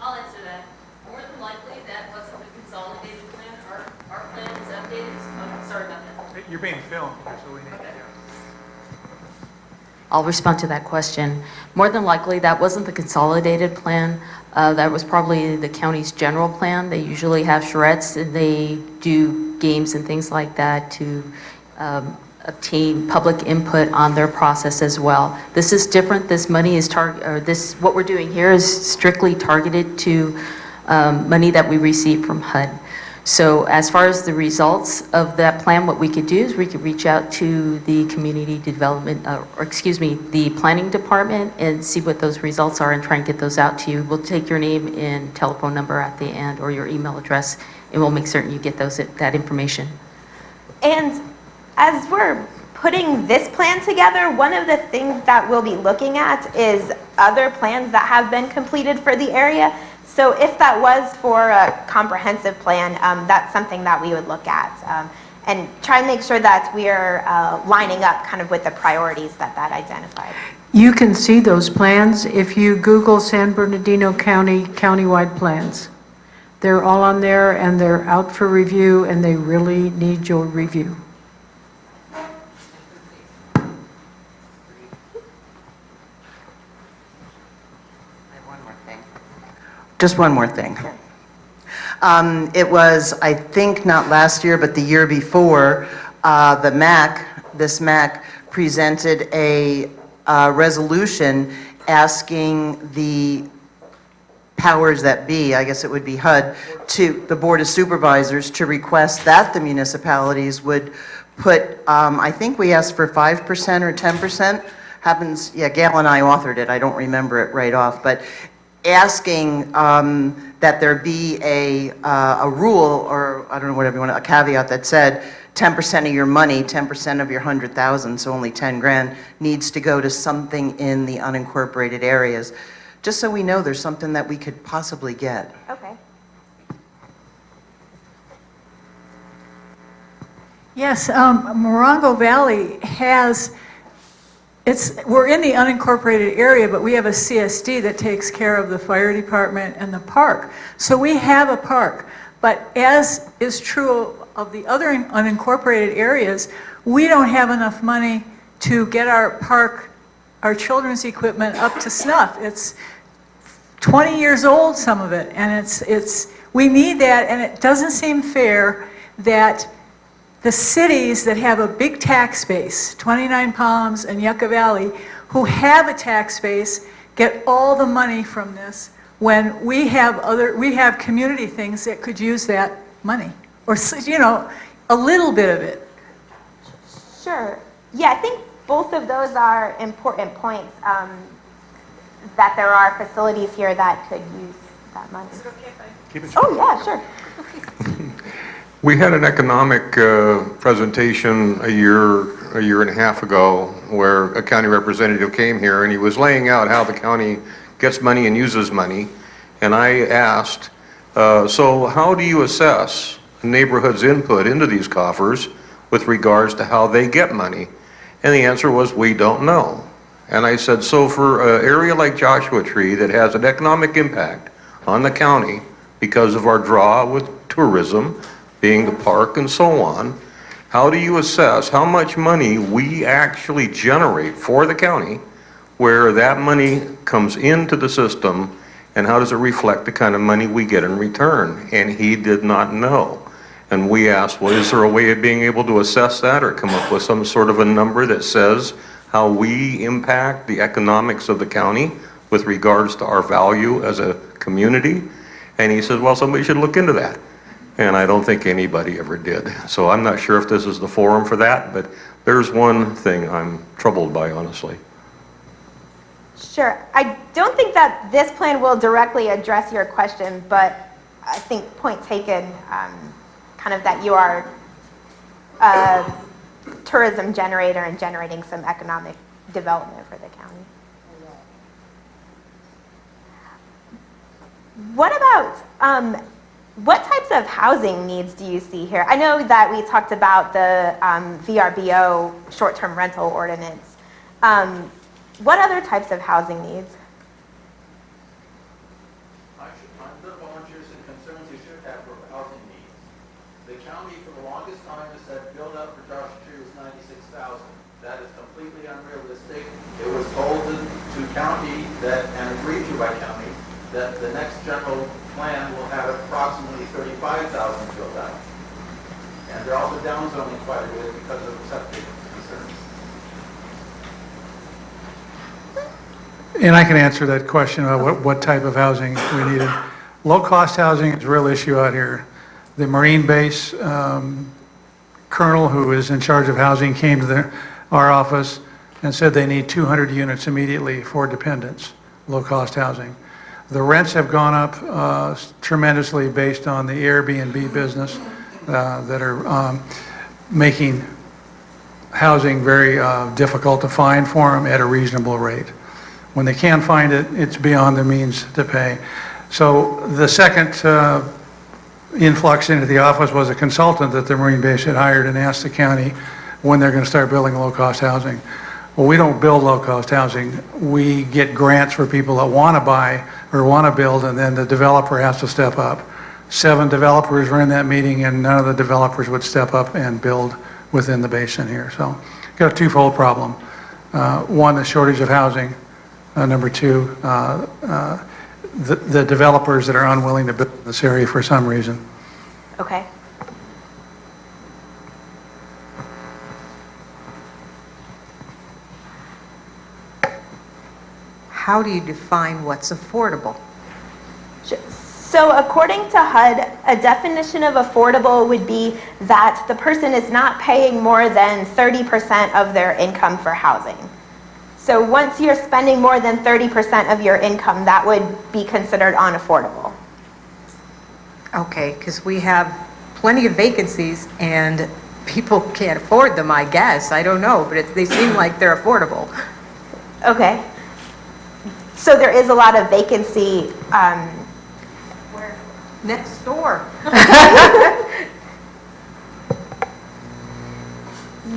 I'll answer that. More than likely, that wasn't the consolidated plan. Our plan is updated. Oh, sorry about that. You're being filmed, so we need to. I'll respond to that question. More than likely, that wasn't the consolidated plan. That was probably the county's general plan. They usually have charrettes and they do games and things like that to obtain public input on their process as well. This is different. This money is what we're doing here is strictly targeted to money that we receive from HUD. So as far as the results of that plan, what we could do is we could reach out to the community development, the planning department and see what those results are and try and get those out to you. We'll take your name and telephone number at the end or your email address and we'll make certain you get that information. And as we're putting this plan together, one of the things that we'll be looking at is other plans that have been completed for the area. So if that was for a comprehensive plan, that's something that we would look at and try and make sure that we are lining up kind of with the priorities that identified. You can see those plans if you Google San Bernardino County countywide plans. They're all on there and they're out for review and they really need your review. Just one more thing. It was, I think, not last year, but the year before, this MAC presented a resolution asking the powers that be, I guess it would be HUD, to the Board of Supervisors to request that the municipalities would put, I think we asked for 5% or 10%. Happens, yeah, Gail and I authored it, I don't remember it right off, but asking that there be a rule, or I don't know, whatever you want, a caveat that said 10% of your money, 10% of your 100,000, so only 10 grand, needs to go to something in the unincorporated areas, just so we know there's something that we could possibly get. Okay. Yes, Morongo Valley has, we're in the unincorporated area, but we have a CSD that takes care of the fire department and the park. So we have a park, but as is true of the other unincorporated areas, we don't have enough money to get our park, our children's equipment up to snuff. It's 20 years old, some of it, and we need that, and it doesn't seem fair that the cities that have a big tax base, 29 Palms and Yucca Valley, who have a tax base, get all the money from this when we have community things that could use that money, or, you know, a little bit of it. Sure. Yeah, I think both of those are important points, that there are facilities here that could use that money. Is it okay if I... Keep it short. Oh, yeah, sure. We had an economic presentation a year and a half ago where a county representative came here and he was laying out how the county gets money and uses money. And I asked, so how do you assess a neighborhood's input into these coffers with regards to how they get money? And the answer was, we don't know. And I said, so for an area like Joshua Tree that has an economic impact on the county because of our draw with tourism, being the park and so on, how do you assess how much money we actually generate for the county, where that money comes into the system, and how does it reflect the kind of money we get in return? And he did not know. And we asked, well, is there a way of being able to assess that or come up with some sort of a number that says how we impact the economics of the county with regards to our value as a community? And he said, well, somebody should look into that. And I don't think anybody ever did. So I'm not sure if this is the forum for that, but there's one thing I'm troubled by, honestly. Sure. I don't think that this plan will directly address your question, but I think point taken, kind of that you are a tourism generator and generating some economic development for the county. What about, what types of housing needs do you see here? I know that we talked about the VRBO short-term rental ordinance. What other types of housing needs? The volunteers and concerns you should have for housing needs. The county for the longest time has said build up for Joshua Tree was 96,000. That is completely unrealistic. It was told to county that, and agreed to by county, that the next general plan will have approximately 35,000 built out. And they're also downzoning quite a bit because of septic concerns. And I can answer that question about what type of housing we needed. Low-cost housing is a real issue out here. The Marine base colonel who is in charge of housing came to our office and said they need 200 units immediately for dependents, low-cost housing. The rents have gone up tremendously based on the Airbnb business that are making housing very difficult to find for them at a reasonable rate. When they can find it, it's beyond their means to pay. So the second influx into the office was a consultant that the Marine base had hired and asked the county when they're going to start building low-cost housing. Well, we don't build low-cost housing. We get grants for people that want to buy or want to build, and then the developer has to step up. 7 developers were in that meeting, and none of the developers would step up and build within the basin here. So got a twofold problem. One, the shortage of housing. Number 2, the developers that are unwilling to build in this area for some reason. Okay. How do you define what's affordable? So according to HUD, a definition of affordable would be that the person is not paying more than 30% of their income for housing. So once you're spending more than 30% of your income, that would be considered unaffordable. Okay, because we have plenty of vacancies and people can't afford them, I guess. I don't know, but they seem like they're affordable. Okay. So there is a lot of vacancy. Next door.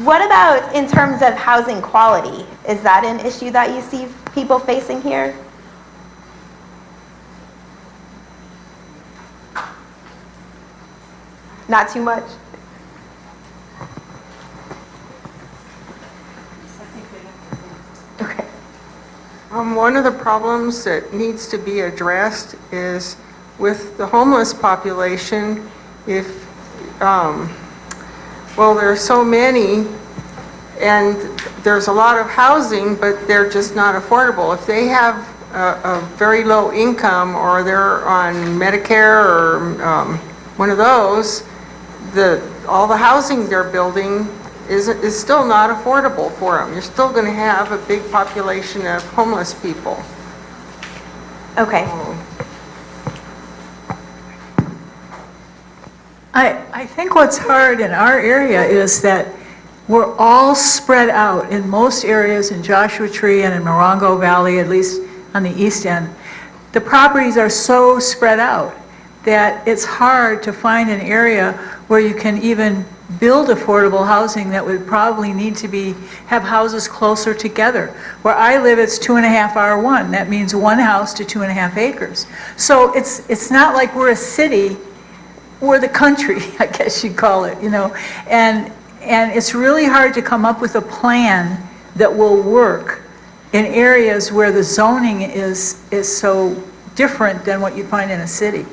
What about in terms of housing quality? Is that an issue that you see people facing here? Not too much? Okay. One of the problems that needs to be addressed is with the homeless population, if, well, there are so many and there's a lot of housing, but they're just not affordable. If they have a very low income or they're on Medicare or one of those, all the housing they're building is still not affordable for them. You're still going to have a big population of homeless people. Okay. I think what's hard in our area is that we're all spread out in most areas in Joshua Tree and in Morongo Valley, at least on the east end. The properties are so spread out that it's hard to find an area where you can even build affordable housing that would probably need to have houses closer together. Where I live, it's 2.5 R1. That means one house to 2.5 acres. So it's not like we're a city. We're the country, I guess you'd call it, and it's really hard to come up with a plan that will work in areas where the zoning is so different than what you find in a city.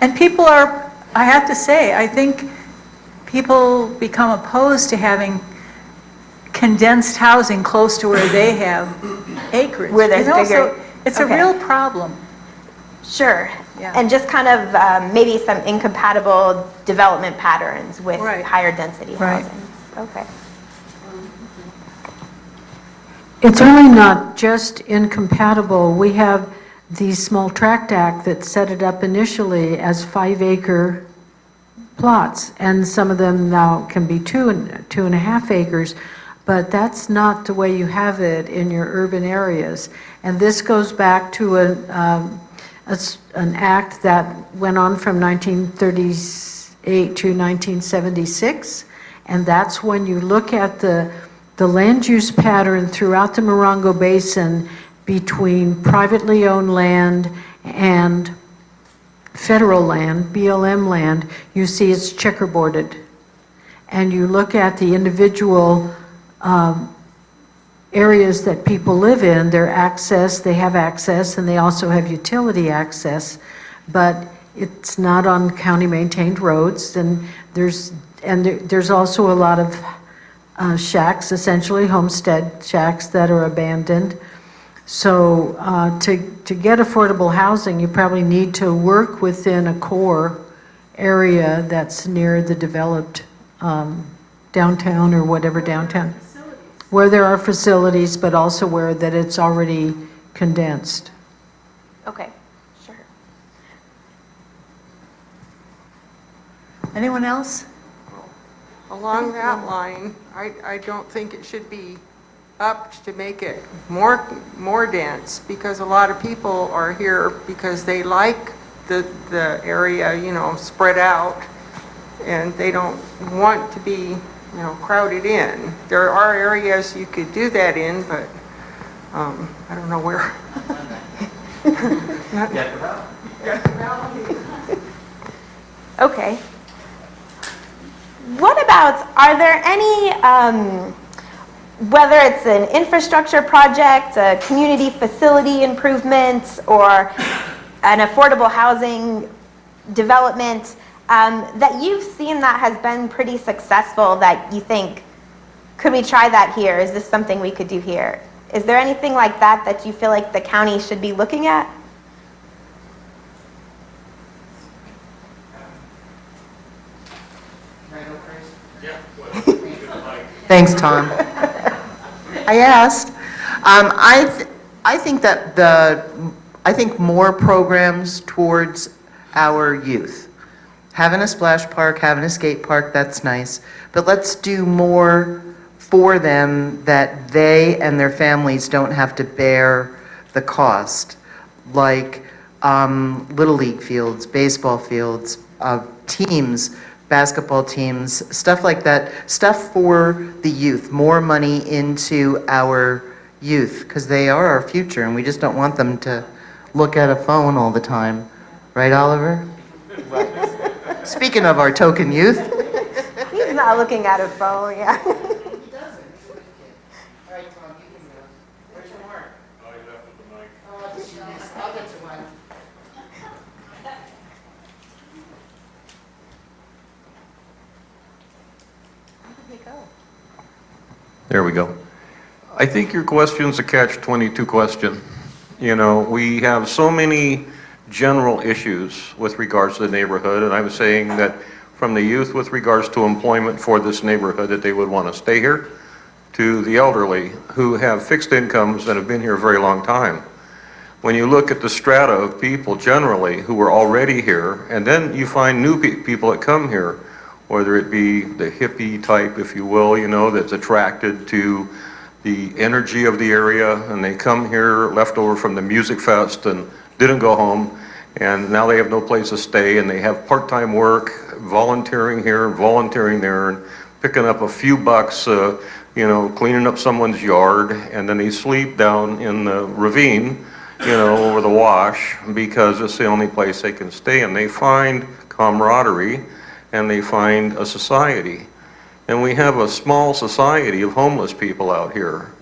And people are, I have to say, I think people become opposed to having condensed housing close to where they have acreage. Where there's bigger. So it's a real problem. Sure. Yeah. And just kind of maybe some incompatible development patterns with higher density housing. Okay. It's really not just incompatible. We have the Small Tract Act that set it up initially as 5-acre plots, and some of them now can be 2.5 acres, but that's not the way you have it in your urban areas. And this goes back to an act that went on from 1938 to 1976, and that's when you look at the land use pattern throughout the Morongo Basin between privately owned land and federal land, BLM land. You see it's checkerboarded. And you look at the individual areas that people live in, they have access, and they also have utility access, but it's not on county maintained roads, and there's also a lot of shacks, essentially homestead shacks that are abandoned. So to get affordable housing, you probably need to work within a core area that's near the developed downtown or whatever downtown. Where there are facilities, but also where that it's already condensed. Okay, sure. Anyone else? Along that line, I don't think it should be upped to make it more dense, because a lot of people are here because they like the area, spread out, and they don't want to be crowded in. There are areas you could do that in, but I don't know where. Okay. What about, are there any, whether it's an infrastructure project, a community facility improvement, or an affordable housing development, that you've seen that has been pretty successful that you think, could we try that here? Is this something we could do here? Is there anything like that that you feel like the county should be looking at? Thanks, Tom. I asked. I think that I think more programs towards our youth. Having a splash park, having a skate park, that's nice. But let's do more for them that they and their families don't have to bear the cost. Like Little League fields, baseball fields, teams, basketball teams, stuff like that. Stuff for the youth, more money into our youth, because they are our future and we just don't want them to look at a phone all the time. Right, Oliver? Right. Speaking of our token youth. He's not looking at a phone, yeah. There we go. I think your question's a catch-22 question. You know, we have so many general issues with regards to the neighborhood, and I was saying that from the youth with regards to employment for this neighborhood, that they would want to stay here, to the elderly who have fixed incomes and have been here a very long time. When you look at the strata of people generally who are already here, and then you find new people that come here, whether it be the hippie type, if you will, you know, that's attracted to the energy of the area, and they come here left over from the music fest and didn't go home, and now they have no place to stay, and they have part-time work, volunteering here, volunteering there, and picking up a few bucks, you know, cleaning up someone's yard, and then they sleep down in the ravine, you know, over the wash, because it's the only place they can stay, and they find camaraderie, and they find a society. And we have a small society of homeless people out here.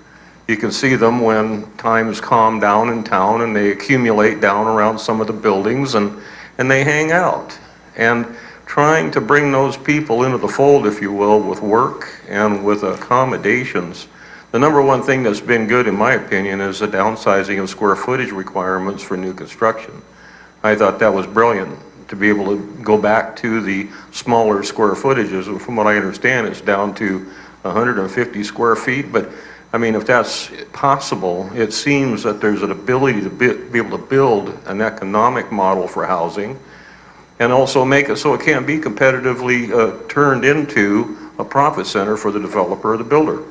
You can see them when times calm down in town and they accumulate down around some of the buildings and they hang out. And trying to bring those people into the fold, if you will, with work and with accommodations. The number one thing that's been good, in my opinion, is the downsizing of square footage requirements for new construction. I thought that was brilliant, to be able to go back to the smaller square footages. And from what I understand, it's down to 150 square feet. But I mean, if that's possible, it seems that there's an ability to be able to build an economic model for housing and also make it so it can't be competitively turned into a profit center for the developer or the builder,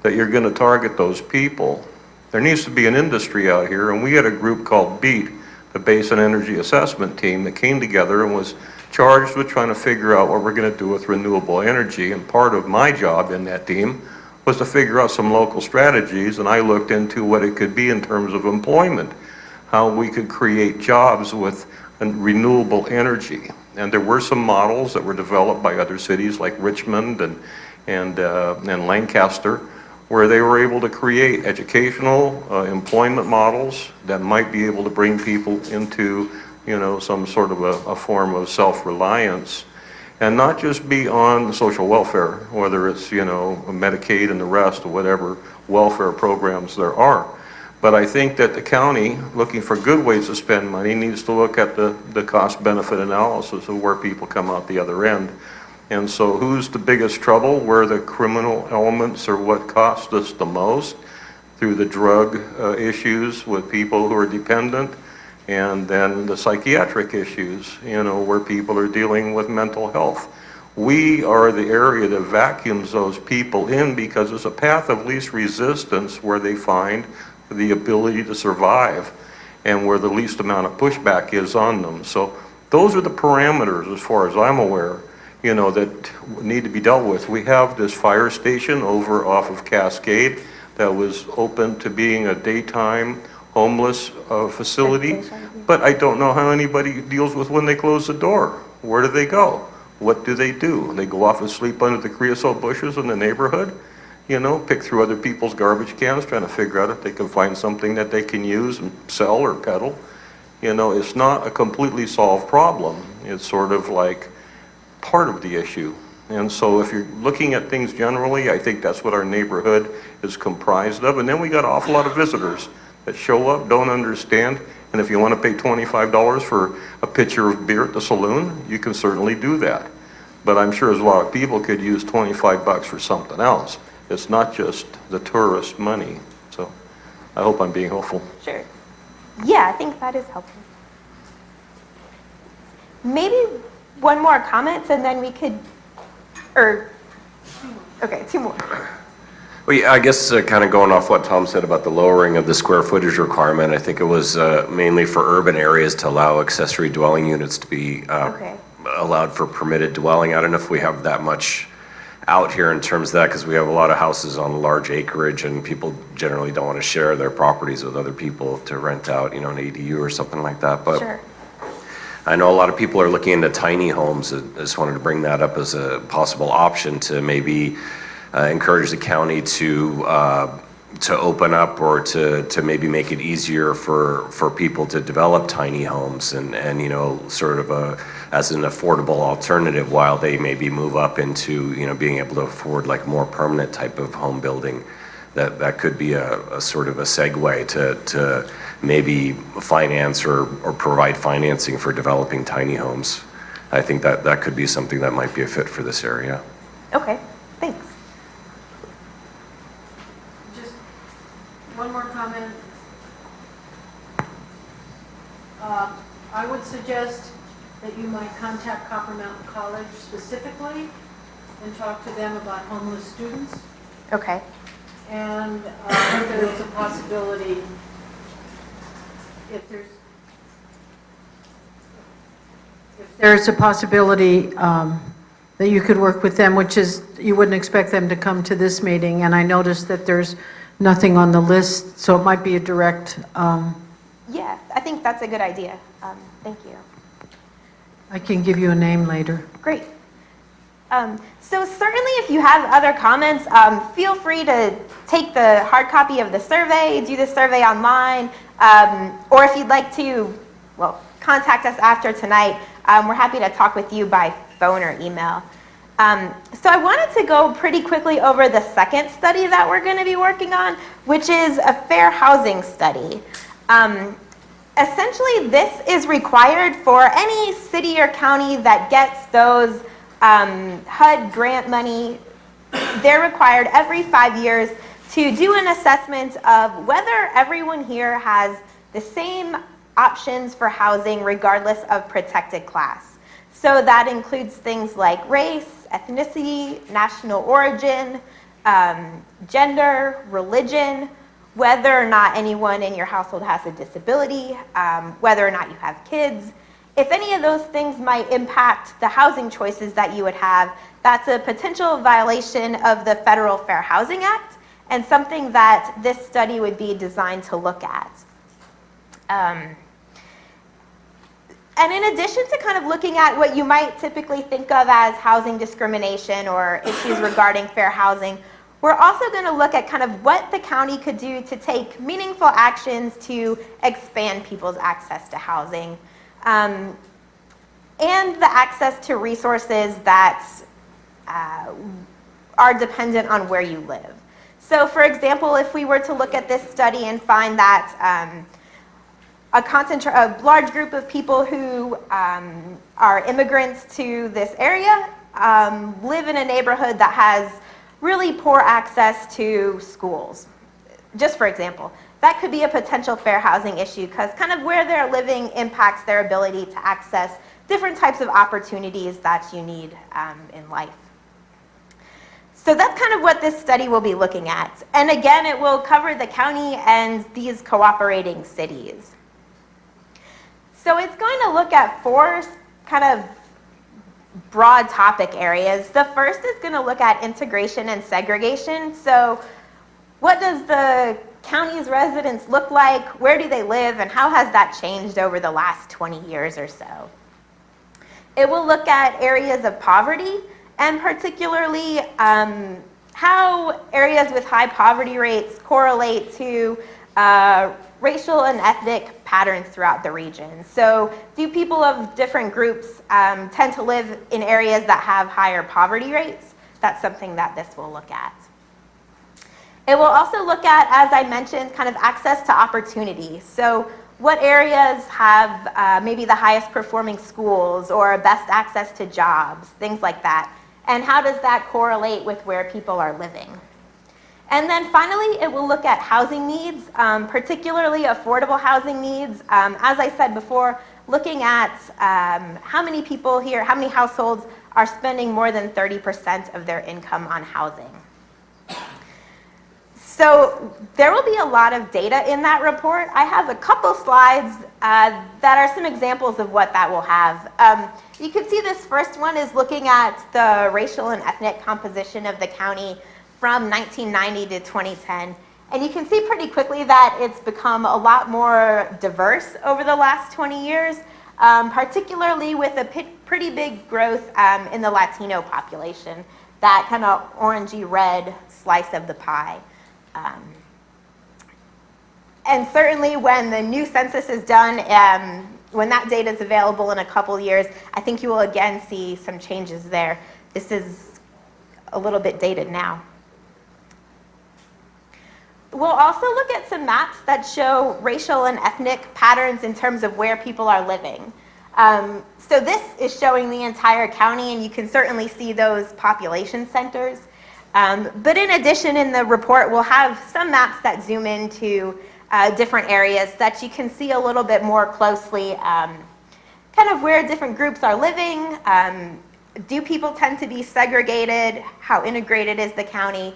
that you're going to target those people. There needs to be an industry out here, and we had a group called BEAT, the Basin Energy Assessment Team, that came together and was charged with trying to figure out what we're going to do with renewable energy. And part of my job in that team was to figure out some local strategies, and I looked into what it could be in terms of employment, how we could create jobs with renewable energy. And there were some models that were developed by other cities like Richmond and Lancaster, where they were able to create educational employment models that might be able to bring people into, you know, some sort of a form of self-reliance, and not just be on social welfare, whether it's, you know, Medicaid and the rest, or whatever welfare programs there are. But I think that the county, looking for good ways to spend money, needs to look at the cost-benefit analysis of where people come out the other end. And so who's the biggest trouble? Where the criminal elements are what cost us the most, through the drug issues with people who are dependent, and then the psychiatric issues, you know, where people are dealing with mental health. We are the area that vacuums those people in because it's a path of least resistance where they find the ability to survive and where the least amount of pushback is on them. So those are the parameters, as far as I'm aware, you know, that need to be dealt with. We have this fire station over off of Cascade that was open to being a daytime homeless facility, but I don't know how anybody deals with when they close the door. Where do they go? What do? They go off and sleep under the creosote bushes in the neighborhood, you know, pick through other people's garbage cans, trying to figure out if they can find something that they can use and sell or peddle. You know, it's not a completely solved problem. It's sort of like part of the issue. And so if you're looking at things generally, I think that's what our neighborhood is comprised of. And then we got an awful lot of visitors that show up, don't understand, and if you want to pay $25 for a pitcher of beer at the saloon, you can certainly do that. but I'm sure there's a lot of people could use $25 for something else. It's not just the tourist money, so I hope I'm being helpful. Sure. Yeah, I think that is helpful. Maybe one more comment and then we could, okay, two more. Well, yeah, I guess kind of going off what Tom said about the lowering of the square footage requirement, I think it was mainly for urban areas to allow accessory dwelling units to be allowed for permitted dwelling. I don't know if we have that much out here in terms of that, because we have a lot of houses on large acreage and people generally don't want to share their properties with other people to rent out, an ADU or something like that. But Sure. I know a lot of people are looking into tiny homes. I just wanted to bring that up as a possible option to maybe encourage the county to open up or to maybe make it easier for people to develop tiny homes and sort of as an affordable alternative while they maybe move up into being able to afford like more permanent type of home building. That could be a sort of a segue to maybe finance or provide financing for developing tiny homes. I think that could be something that might be a fit for this area. Okay, thanks. Just one more comment. I would suggest that you might contact Copper Mountain College specifically and talk to them about homeless students. Okay. And if there's a possibility, if there's a possibility that you could work with them, which is, you wouldn't expect them to come to this meeting, and I noticed that there's nothing on the list, so it might be a direct. Yeah, I think that's a good idea. Thank you. I can give you a name later. Great. So certainly if you have other comments, feel free to take the hard copy of the survey, do the survey online, or if you'd like to, contact us after tonight. We're happy to talk with you by phone or email. So I wanted to go pretty quickly over the second study that we're going to be working on, which is a fair housing study. Essentially, this is required for any city or county that gets those HUD grant money. They're required every 5 years to do an assessment of whether everyone here has the same options for housing regardless of protected class. So that includes things like race, ethnicity, national origin, gender, religion, whether or not anyone in your household has a disability, whether or not you have kids. If any of those things might impact the housing choices that you would have, that's a potential violation of the Federal Fair Housing Act and something that this study would be designed to look at. And in addition to kind of looking at what you might typically think of as housing discrimination or issues regarding fair housing, we're also going to look at kind of what the county could do to take meaningful actions to expand people's access to housing. And the access to resources that are dependent on where you live. So for example, if we were to look at this study and find that a large group of people who are immigrants to this area live in a neighborhood that has really poor access to schools, just for example. That could be a potential fair housing issue because kind of where they're living impacts their ability to access different types of opportunities that you need in life. So that's kind of what this study will be looking at. And again, it will cover the county and these cooperating cities. So it's going to look at 4 kind of broad topic areas. The first is going to look at integration and segregation. So what does the county's residents look like? Where do they live? And how has that changed over the last 20 years or so? It will look at areas of poverty and particularly how areas with high poverty rates correlate to racial and ethnic patterns throughout the region. So do people of different groups tend to live in areas that have higher poverty rates? That's something that this will look at. It will also look at, as I mentioned, kind of access to opportunity. So what areas have maybe the highest performing schools or best access to jobs, things like that. And how does that correlate with where people are living? And then finally, it will look at housing needs, particularly affordable housing needs. As I said before, looking at how many people here, how many households are spending more than 30% of their income on housing. So there will be a lot of data in that report. I have a couple slides that are some examples of what that will have. You can see this first one is looking at the racial and ethnic composition of the county from 1990 to 2010. And you can see pretty quickly that it's become a lot more diverse over the last 20 years, particularly with a pretty big growth in the Latino population, that kind of orangey red slice of the pie. And certainly when the new census is done, when that data is available in a couple years, I think you will again see some changes there. This is a little bit dated now. We'll also look at some maps that show racial and ethnic patterns in terms of where people are living. So this is showing the entire county, and you can certainly see those population centers. But in addition, in the report, we'll have some maps that zoom into different areas that you can see a little bit more closely, kind of where different groups are living. Do people tend to be segregated? How integrated is the county?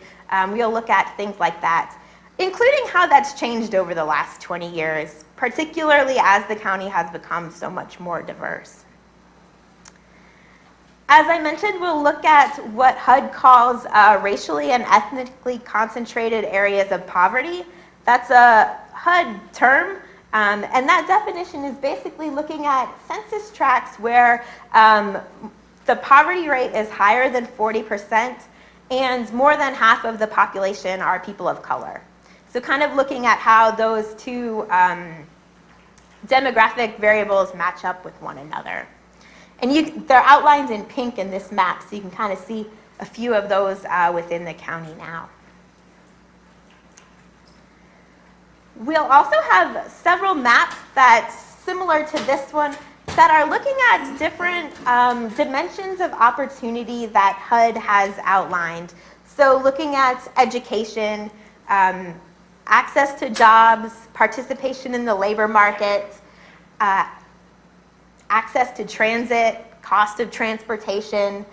We'll look at things like that, including how that's changed over the last 20 years, particularly as the county has become so much more diverse. As I mentioned, we'll look at what HUD calls racially and ethnically concentrated areas of poverty. That's a HUD term, and that definition is basically looking at census tracts where the poverty rate is higher than 40%, and more than half of the population are people of color. So kind of looking at how those two demographic variables match up with one another. And they're outlined in pink in this map, so you can kind of see a few of those within the county now. We'll also have several maps that's similar to this one that are looking at different dimensions of opportunity that HUD has outlined. So looking at education, access to jobs, participation in the labor market, access to transit, cost of transportation,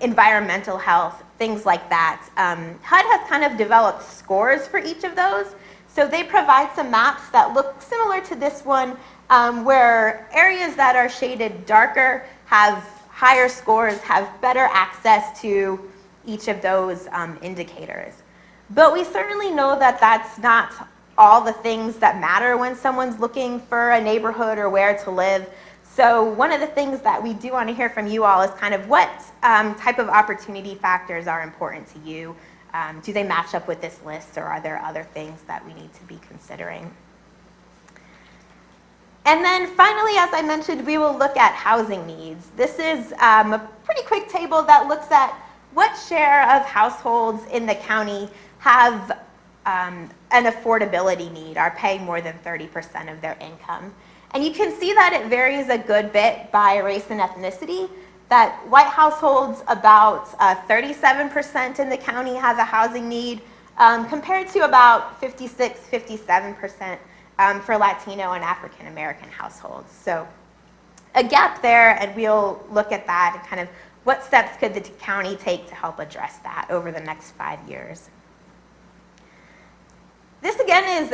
environmental health, things like that. HUD has kind of developed scores for each of those. So they provide some maps that look similar to this one, where areas that are shaded darker have higher scores, have better access to each of those indicators. But we certainly know that that's not all the things that matter when someone's looking for a neighborhood or where to live. So one of the things that we do want to hear from you all is kind of what type of opportunity factors are important to you. Do they match up with this list, or are there other things that we need to be considering? And then finally, as I mentioned, we will look at housing needs. This is a pretty quick table that looks at what share of households in the county have an affordability need, are paying more than 30% of their income. And you can see that it varies a good bit by race and ethnicity, that white households, about 37% in the county have a housing need, compared to about 56, 57% for Latino and African American households. So a gap there, and we'll look at that and kind of what steps could the county take to help address that over the next 5 years. This again is,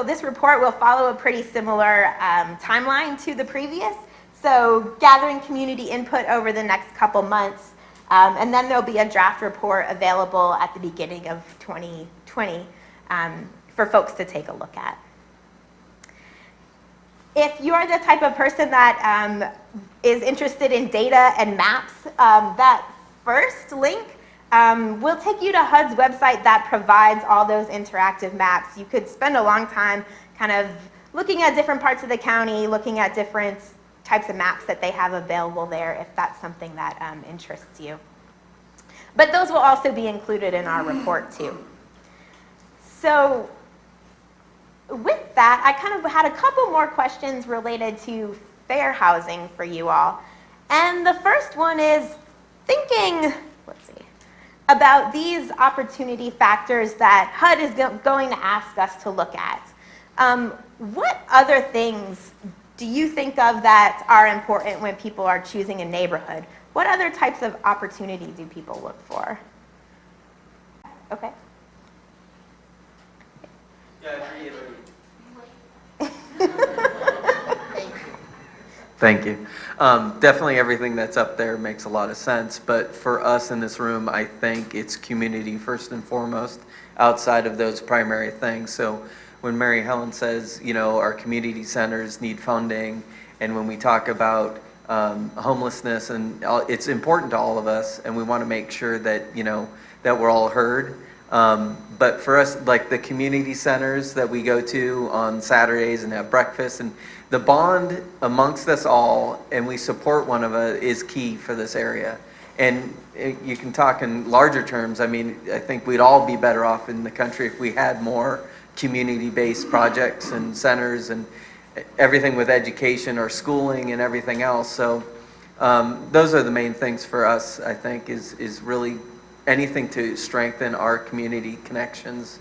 this report will follow a pretty similar timeline to the previous. So gathering community input over the next couple months, and then there'll be a draft report available at the beginning of 2020 for folks to take a look at. If you're the type of person that is interested in data and maps, that first link will take you to HUD's website that provides all those interactive maps. You could spend a long time kind of looking at different parts of the county, looking at different types of maps that they have available there if that's something that interests you. But those will also be included in our report too. So with that, I kind of had a couple more questions related to fair housing for you all. And the first one is thinking, let's see, about these opportunity factors that HUD is going to ask us to look at. What other things do you think of that are important when people are choosing a neighborhood? What other types of opportunity do people look for? Okay. Yeah, I agree. Thank you. Definitely everything that's up there makes a lot of sense, but for us in this room, I think it's community first and foremost, outside of those primary things. So when Mary Helen says, you know, our community centers need funding, and when we talk about homelessness, and it's important to all of us, and we want to make sure that, you know, that we're all heard. But for us, like the community centers that we go to on Saturdays and have breakfast, and the bond amongst us all, and we support one another, is key for this area. And you can talk in larger terms. I mean, I think we'd all be better off in the country if we had more community-based projects and centers and everything with education or schooling and everything else. So those are the main things for us, I think, is really anything to strengthen our community connections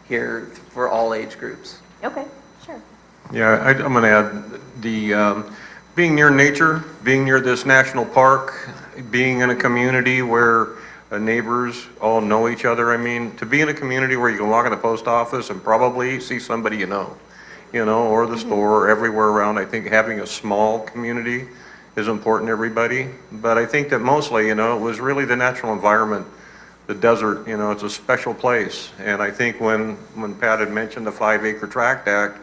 here for all age groups. Okay, sure. Yeah, I'm going to add the being near nature, being near this national park, being in a community where neighbors all know each other. I mean, to be in a community where you can walk in the post office and probably see somebody you know, or the store, or everywhere around. I think having a small community is important to everybody. But I think that mostly, it was really the natural environment, the desert, it's a special place. And I think when Pat had mentioned the 5-Acre Tract Act,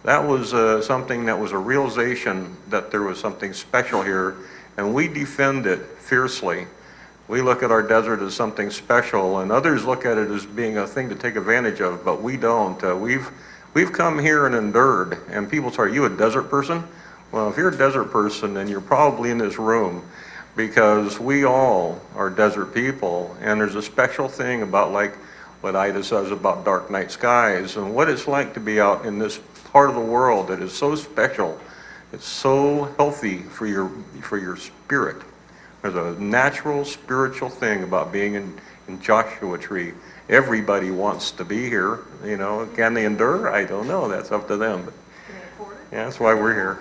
that was something that was a realization that there was something special here, and we defend it fiercely. We look at our desert as something special, and others look at it as being a thing to take advantage of, but we don't. We've come here and endured, and people say, are you a desert person? Well, if you're a desert person, then you're probably in this room, because we all are desert people, and there's a special thing about, like what Ida says about dark night skies, and what it's like to be out in this part of the world that is so special. It's so healthy for your spirit. There's a natural spiritual thing about being in Joshua Tree. Everybody wants to be here, Can they endure? I don't know. That's up to them. But yeah, that's why we're here.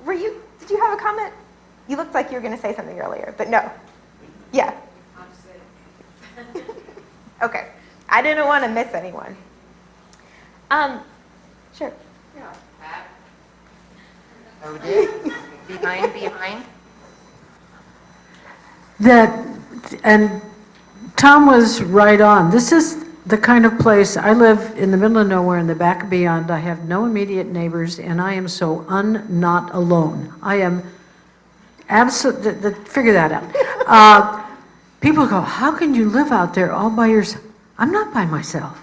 Did you have a comment? You looked like you were going to say something earlier, but no. Yeah. Okay. I didn't want to miss anyone. Sure. Yeah. Behind. And Tom was right on. This is the kind of place, I live in the middle of nowhere in the back of Beyond. I have no immediate neighbors, and I am so not alone. I am absolutely, figure that out. People go, how can you live out there all by yourself? I'm not by myself.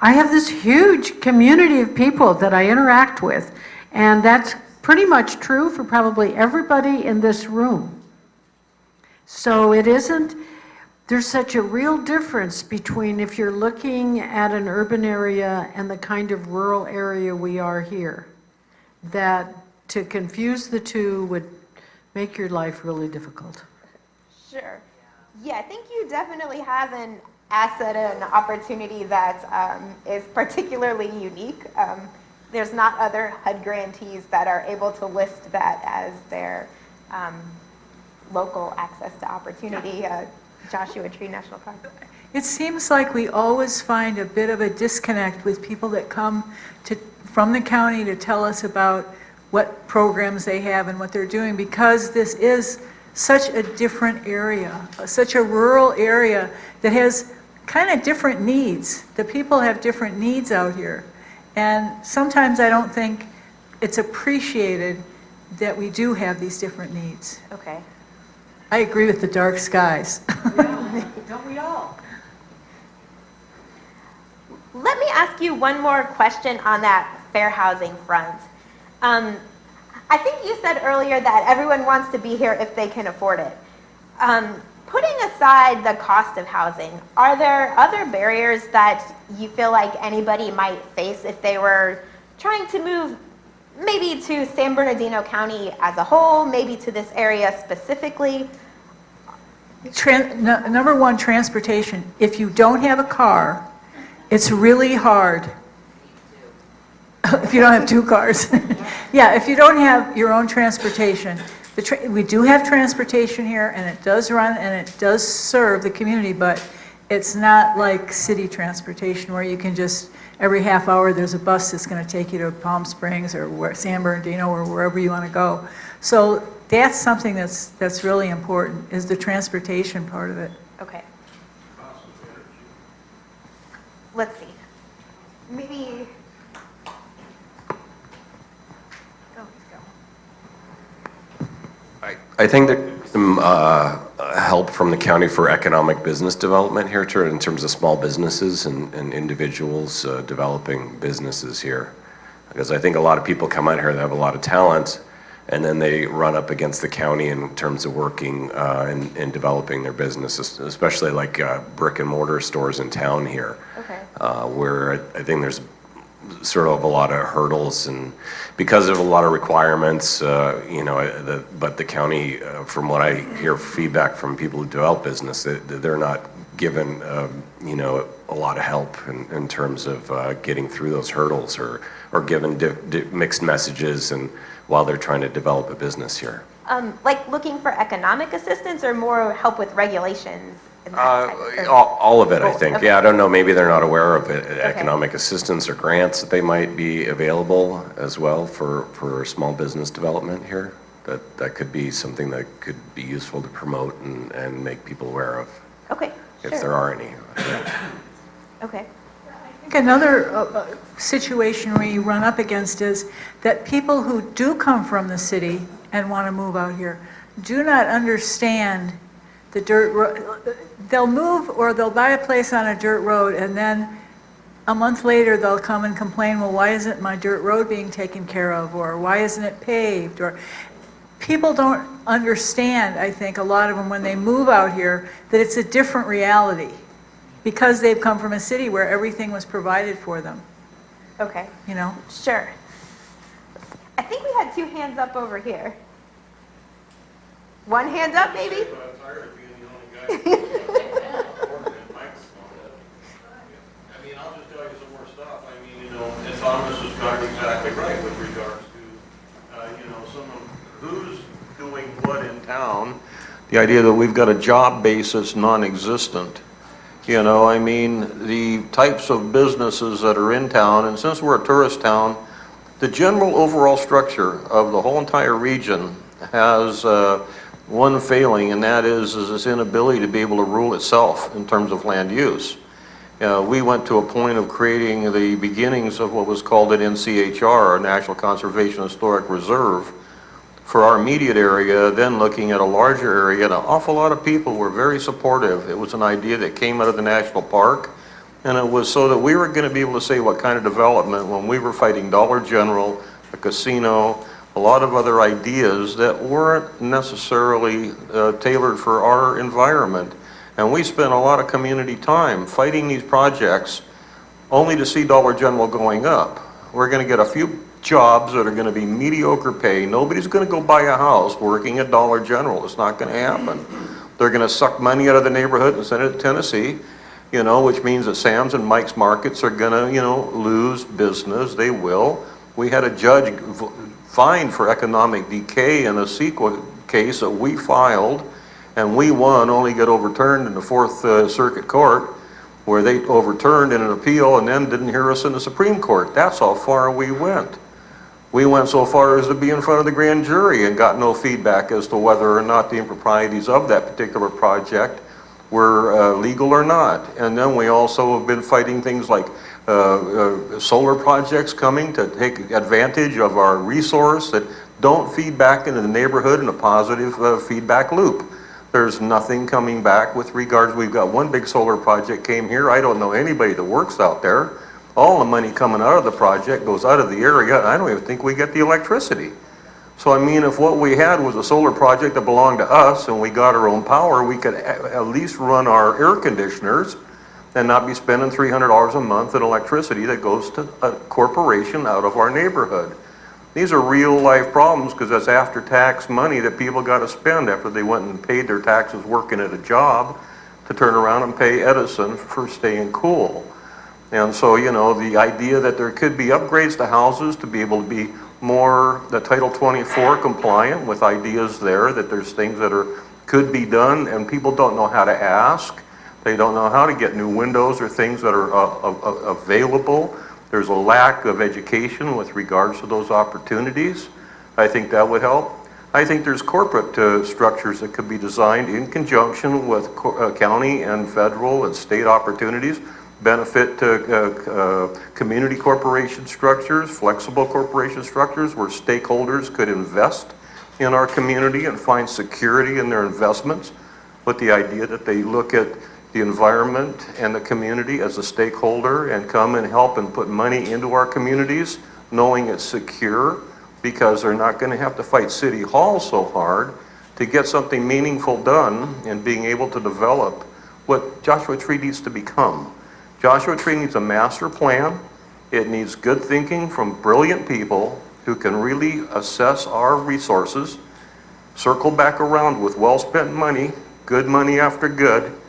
I have this huge community of people that I interact with, and that's pretty much true for probably everybody in this room. So it isn't, there's such a real difference between if you're looking at an urban area and the kind of rural area we are here, that to confuse the two would make your life really difficult. Sure. Yeah, I think you definitely have an asset and opportunity that is particularly unique. There's not other HUD grantees that are able to list that as their local access to opportunity, Joshua Tree National Park. It seems like we always find a bit of a disconnect with people that come from the county to tell us about what programs they have and what they're doing, because this is such a different area, such a rural area that has kind of different needs. The people have different needs out here. And sometimes I don't think it's appreciated that we do have these different needs. Okay. I agree with the dark skies. Don't we all? Let me ask you one more question on that fair housing front. I think you said earlier that everyone wants to be here if they can afford it. Putting aside the cost of housing, are there other barriers that you feel like anybody might face if they were trying to move maybe to San Bernardino County as a whole, maybe to this area specifically? Number one, transportation. If you don't have a car, it's really hard. If you don't have two cars. Yeah, if you don't have your own transportation. We do have transportation here, and it does run, and it does serve the community, but it's not like city transportation where you can just, every half hour, there's a bus that's going to take you to Palm Springs or San Bernardino or wherever you want to go. So that's something that's really important, is the transportation part of it. Okay. Let's see. Maybe. I think there's some help from the county for economic business development here, too, in terms of small businesses and individuals developing businesses here. Because I think a lot of people come out here that have a lot of talent, and then they run up against the county in terms of working and developing their businesses, especially like brick and mortar stores in town here. Okay. Where I think there's sort of a lot of hurdles, and because of a lot of requirements, but the county, from what I hear feedback from people who develop business, they're not given, a lot of help in terms of getting through those hurdles or given mixed messages and while they're trying to develop a business here. Like looking for economic assistance or more help with regulations? And that type of- All of it, I think. Okay. Yeah, I don't know, maybe they're not aware of it, economic assistance or grants that they might be available as well for small business development here. That could be something that could be useful to promote and make people aware of. Okay, If sure. there are any. Okay. I think another situation where you run up against is that people who do come from the city and want to move out here do not understand the dirt road. They'll move or they'll buy a place on a dirt road, and then a month later they'll come and complain, well, why isn't my dirt road being taken care of, or why isn't it paved? Or people don't understand, I think, a lot of them when they move out here, that it's a different reality because they've come from a city where everything was provided for them. Okay. You know? Sure. I think we had two hands up over here. One hand up, maybe? I mean, I'll just tell you some more stuff. I mean, and Thomas has got it exactly right with regards to, some of Who's doing what in town? The idea that we've got a job base that's non-existent. The types of businesses that are in town, and since we're a tourist town, the general overall structure of the whole entire region has one failing, and that is its inability to be able to rule itself in terms of land use. We went to a point of creating the beginnings of what was called an NCHR, a National Conservation Historic Reserve, for our immediate area, then looking at a larger area, and an awful lot of people were very supportive. It was an idea that came out of the national park, and it was so that we were going to be able to say what kind of development, when we were fighting Dollar General, a casino, a lot of other ideas that weren't necessarily tailored for our environment. And we spent a lot of community time fighting these projects only to see Dollar General going up. We're going to get a few jobs that are going to be mediocre pay. Nobody's going to go buy a house working at Dollar General. It's not going to happen. They're going to suck money out of the neighborhood and send it to Tennessee, which means that Sam's and Mike's Markets are going to, lose business. They will. We had a judge fined for economic decay in a CEQA case that we filed, and we won, only got overturned in the Fourth Circuit Court, where they overturned in an appeal and then didn't hear us in the Supreme Court. That's how far we went. We went so far as to be in front of the grand jury and got no feedback as to whether or not the improprieties of that particular project were legal or not. And then we also have been fighting things like solar projects coming to take advantage of our resource that don't feed back into the neighborhood in a positive feedback loop. There's nothing coming back with regards. We've got one big solar project came here. I don't know anybody that works out there. All the money coming out of the project goes out of the area. I don't even think we get the electricity. So I mean, if what we had was a solar project that belonged to us and we got our own power, we could at least run our air conditioners and not be spending $300 a month in electricity that goes to a corporation out of our neighborhood. These are real life problems because that's after-tax money that people got to spend after they went and paid their taxes working at a job to turn around and pay Edison for staying cool. And so, you know, the idea that there could be upgrades to houses to be able to be more the Title 24 compliant with ideas there, that there's things that could be done and people don't know how to ask. They don't know how to get new windows or things that are available. There's a lack of education with regards to those opportunities. I think that would help. I think there's corporate structures that could be designed in conjunction with county and federal and state opportunities, benefit community corporation structures, flexible corporation structures where stakeholders could invest in our community and find security in their investments, with the idea that they look at the environment and the community as a stakeholder and come and help and put money into our communities, knowing it's secure, because they're not going to have to fight City Hall so hard to get something meaningful done and being able to develop what Joshua Tree needs to become. Joshua Tree needs a master plan. It needs good thinking from brilliant people who can really assess our resources, circle back around with well-spent money, good money after good,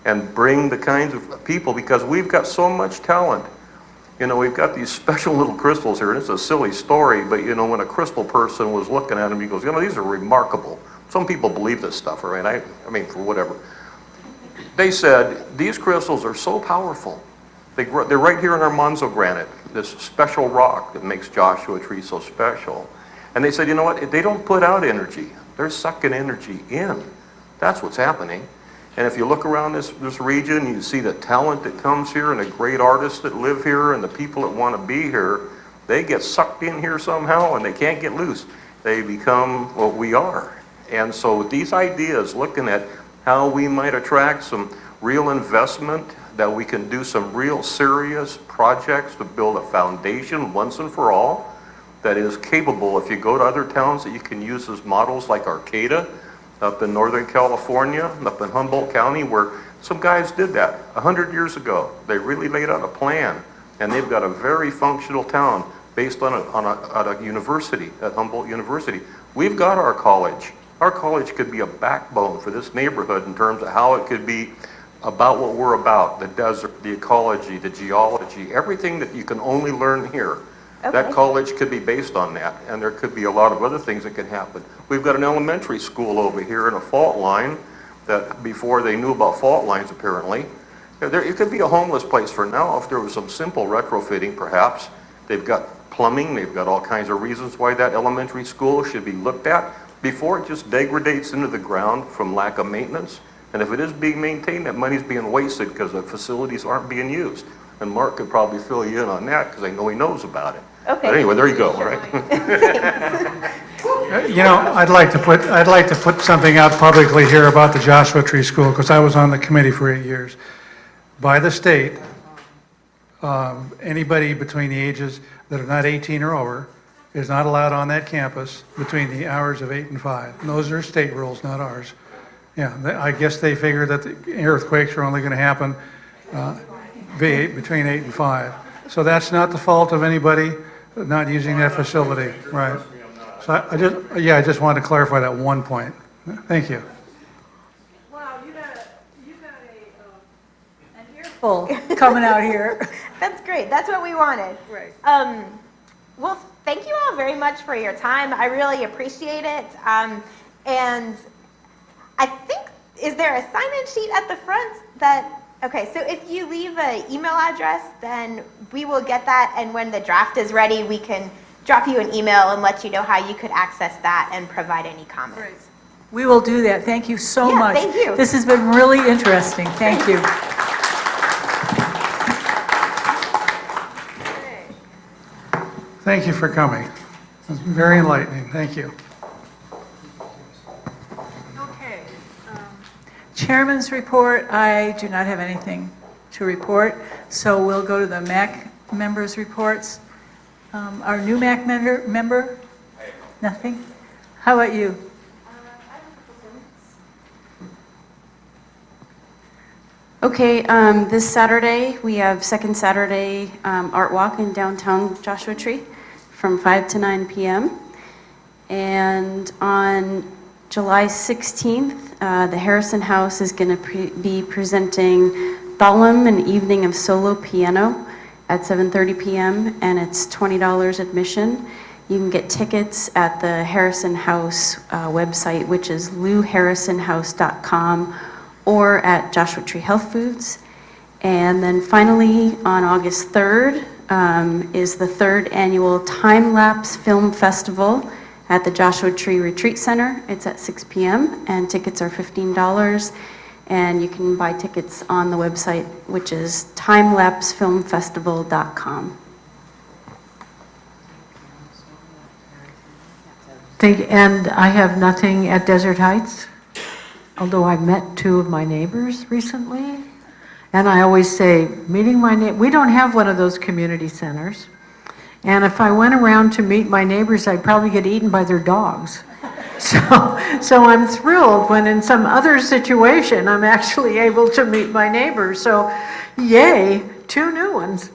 and bring the kinds of people, because we've got so much talent. You know, we've got these special little crystals here, and it's a silly story, but you know, when a crystal person was looking at them, he goes, you know, these are remarkable. Some people believe this stuff, right? I mean, for whatever. They said, these crystals are so powerful. They're right here in our Monzo granite, this special rock that makes Joshua Tree so special. And they said, you know what, they don't put out energy. They're sucking energy in. That's what's happening. And if you look around this region, you see the talent that comes here and the great artists that live here and the people that want to be here, they get sucked in here somehow and they can't get loose. They become what we are. And so with these ideas, looking at how we might attract some real investment, that we can do some real serious projects to build a foundation once and for all that is capable, if you go to other towns that you can use as models like Arcata, up in Northern California, up in Humboldt County, where some guys did that 100 years ago. They really laid out a plan, and they've got a very functional town based on a university, at Humboldt University. We've got our college. Our college could be a backbone for this neighborhood in terms of how it could be about what we're about, the desert, the ecology, the geology, everything that you can only learn here. Okay. That college could be based on that, and there could be a lot of other things that can happen. We've got an elementary school over here in a fault line that before they knew about fault lines apparently. It could be a homeless place for now if there was some simple retrofitting perhaps. They've got plumbing, they've got all kinds of reasons why that elementary school should be looked at before it just degrades into the ground from lack of maintenance. And if it is being maintained, that money's being wasted because the facilities aren't being used. And Mark could probably fill you in on that because I know he knows about it. Okay. But anyway, there you go, right? You know, I'd like to put something out publicly here about the Joshua Tree School, because I was on the committee for 8 years. By the state, anybody between the ages that are not 18 or over is not allowed on that campus between the hours of 8 and 5. And those are state rules, not ours. Yeah, I guess they figure that the earthquakes are only going to happen between 8 and 5. So that's not the fault of anybody not using that facility, right? So I just wanted to clarify that one point. Thank you. Wow, you got an earful coming out here. That's great. That's what we wanted. Right. Well, thank you all very much for your time. I really appreciate it. And I think, is there a sign-in sheet at the front that, okay, so if you leave an email address, then we will get that, and when the draft is ready, we can drop you an email and let you know how you could access that and provide any comments. Right. We will do that. Thank you so much. Thank you. This has been really interesting. Thank you. Thank you for coming. It was very enlightening. Thank you. Okay. Chairman's report, I do not have anything to report, so we'll go to the MAC members' reports. Our new MAC member? Nothing? How about you? Okay, this Saturday, we have second Saturday Art Walk in downtown Joshua Tree from 5 to 9 p.m. And on July 16th, the Harrison House is going to be presenting Thalam, an evening of solo piano at 7:30 p.m. and it's $20 admission. You can get tickets at the Harrison House website, which is louharrisonhouse.com, or at Joshua Tree Health Foods. And then finally, on August 3rd, is the third annual Time Lapse Film Festival at the Joshua Tree Retreat Center. It's at 6 p.m. and tickets are $15. And you can buy tickets on the website, which is timelapsefilmfestival.com. And I have nothing at Desert Heights, although I met two of my neighbors recently. And I always say, meeting my neighbor, we don't have one of those community centers. And if I went around to meet my neighbors, I'd probably get eaten by their dogs. So I'm thrilled when in some other situation, I'm actually able to meet my neighbors. So yay, two new ones.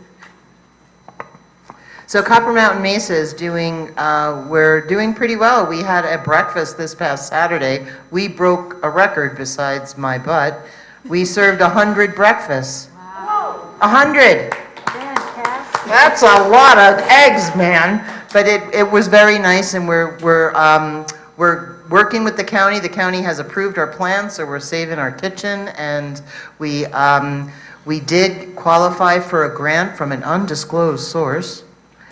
So Copper Mountain Mesa is we're doing pretty well. We had a breakfast this past Saturday. We broke a record besides my butt. We served 100 breakfasts. Wow. 100. Fantastic. That's a lot of eggs, man. But it was very nice, and we're working with the county. The county has approved our plan, so we're saving our kitchen, and we did qualify for a grant from an undisclosed source.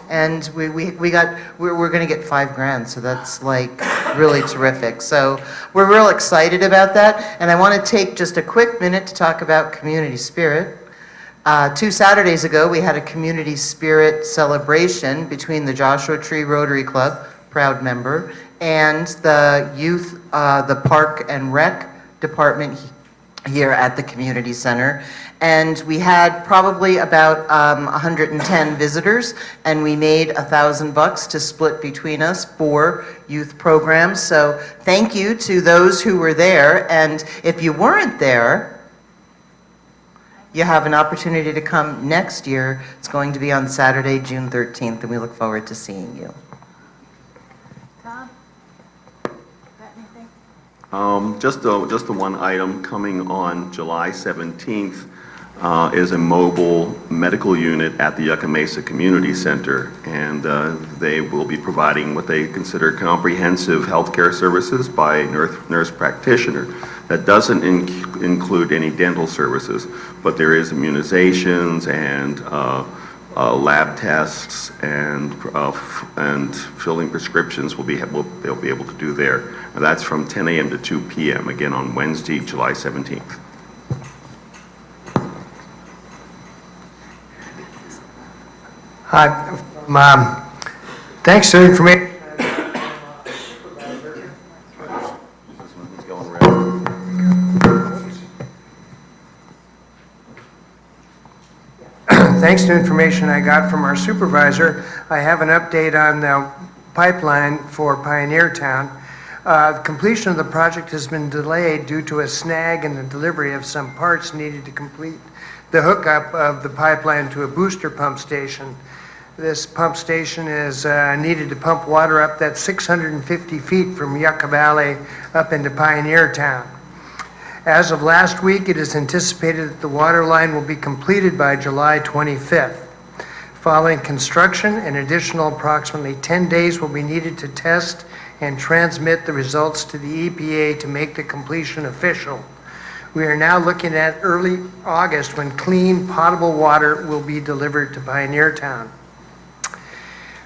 And we're going to get $5,000, so that's like really terrific. So we're real excited about that. And I want to take just a quick minute to talk about community spirit. 2 Saturdays ago, we had a community spirit celebration between the Joshua Tree Rotary Club, proud member, and the youth, the Park and Rec department here at the community center. And we had probably about 110 visitors, and we made $1,000 to split between us for youth programs. So thank you to those who were there. And if you weren't there, you have an opportunity to come next year. It's going to be on Saturday, June 13th, and we look forward to seeing you. Tom? Got anything? Just the one item coming on July 17th. Is a mobile medical unit at the Yucca Mesa Community Center, and they will be providing what they consider comprehensive healthcare services by a nurse practitioner. That doesn't include any dental services, but there is immunizations and lab tests and filling prescriptions they'll be able to do there. And that's from 10 a.m. to 2 p.m. again on Wednesday, July 17th. Hi, thanks for the information. Thanks to the information I got from our supervisor, I have an update on the pipeline for Pioneer Town. The completion of the project has been delayed due to a snag in the delivery of some parts needed to complete the hookup of the pipeline to a booster pump station. This pump station is needed to pump water up that 650 feet from Yucca Valley up into Pioneer Town. As of last week, it is anticipated that the water line will be completed by July 25th. Following construction, an additional approximately 10 days will be needed to test and transmit the results to the EPA to make the completion official. We are now looking at early August when clean, potable water will be delivered to Pioneer Town.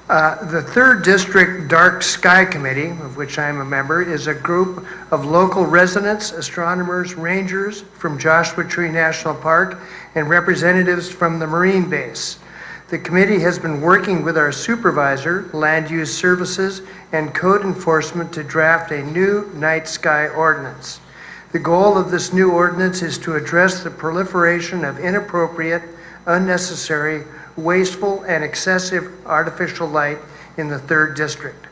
The 3rd District Dark Sky Committee, of which I am a member, is a group of local residents, astronomers, rangers from Joshua Tree National Park, and representatives from the Marine Base. The committee has been working with our supervisor, Land Use Services, and Code Enforcement to draft a new night sky ordinance. The goal of this new ordinance is to address the proliferation of inappropriate, unnecessary, wasteful, and excessive artificial light in the 3rd District.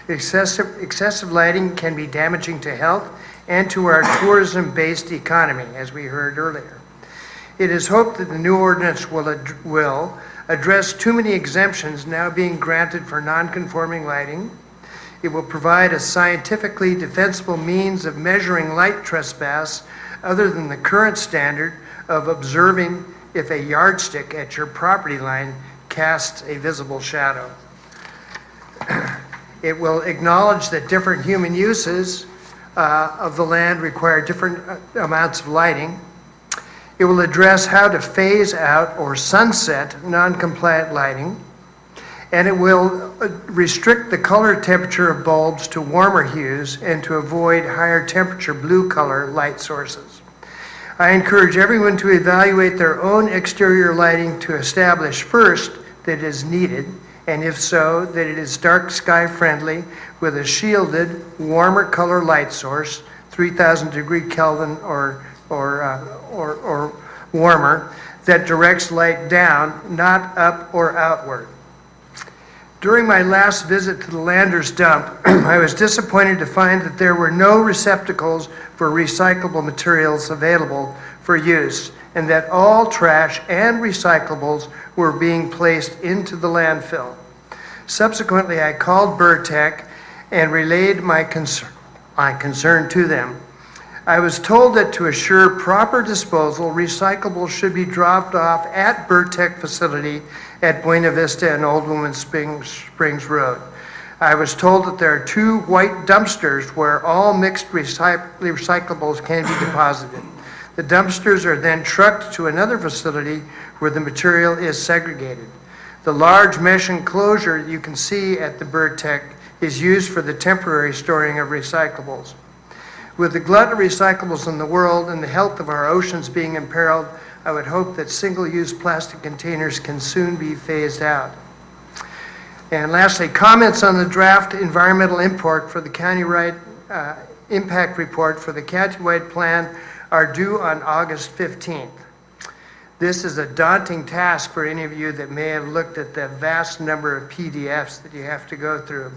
Excessive lighting can be damaging to health and to our tourism-based economy, as we heard earlier. It is hoped that the new ordinance will address too many exemptions now being granted for non-conforming lighting. It will provide a scientifically defensible means of measuring light trespass other than the current standard of observing if a yardstick at your property line casts a visible shadow. It will acknowledge that different human uses of the land require different amounts of lighting. It will address how to phase out or sunset non-compliant lighting. And it will restrict the color temperature of bulbs to warmer hues and to avoid higher temperature blue color light sources. I encourage everyone to evaluate their own exterior lighting to establish first that it is needed, and if so, that it is dark sky friendly with a shielded, warmer color light source, 3,000 degree Kelvin or warmer, that directs light down, not up or outward. During my last visit to the Landers dump, I was disappointed to find that there were no receptacles for recyclable materials available for use, and that all trash and recyclables were being placed into the landfill. Subsequently, I called Burtech and relayed my concern to them. I was told that to assure proper disposal, recyclables should be dropped off at Burtech facility at Buena Vista and Old Woman Springs Road. I was told that there are 2 white dumpsters where all mixed recyclables can be deposited. The dumpsters are then trucked to another facility where the material is segregated. The large mesh enclosure you can see at the Burtech is used for the temporary storing of recyclables. With the glut of recyclables in the world and the health of our oceans being imperiled, I would hope that single-use plastic containers can soon be phased out. And lastly, comments on the draft environmental impact for the countywide impact report for the countywide plan are due on August 15th. This is a daunting task for any of you that may have looked at the vast number of PDFs that you have to go through.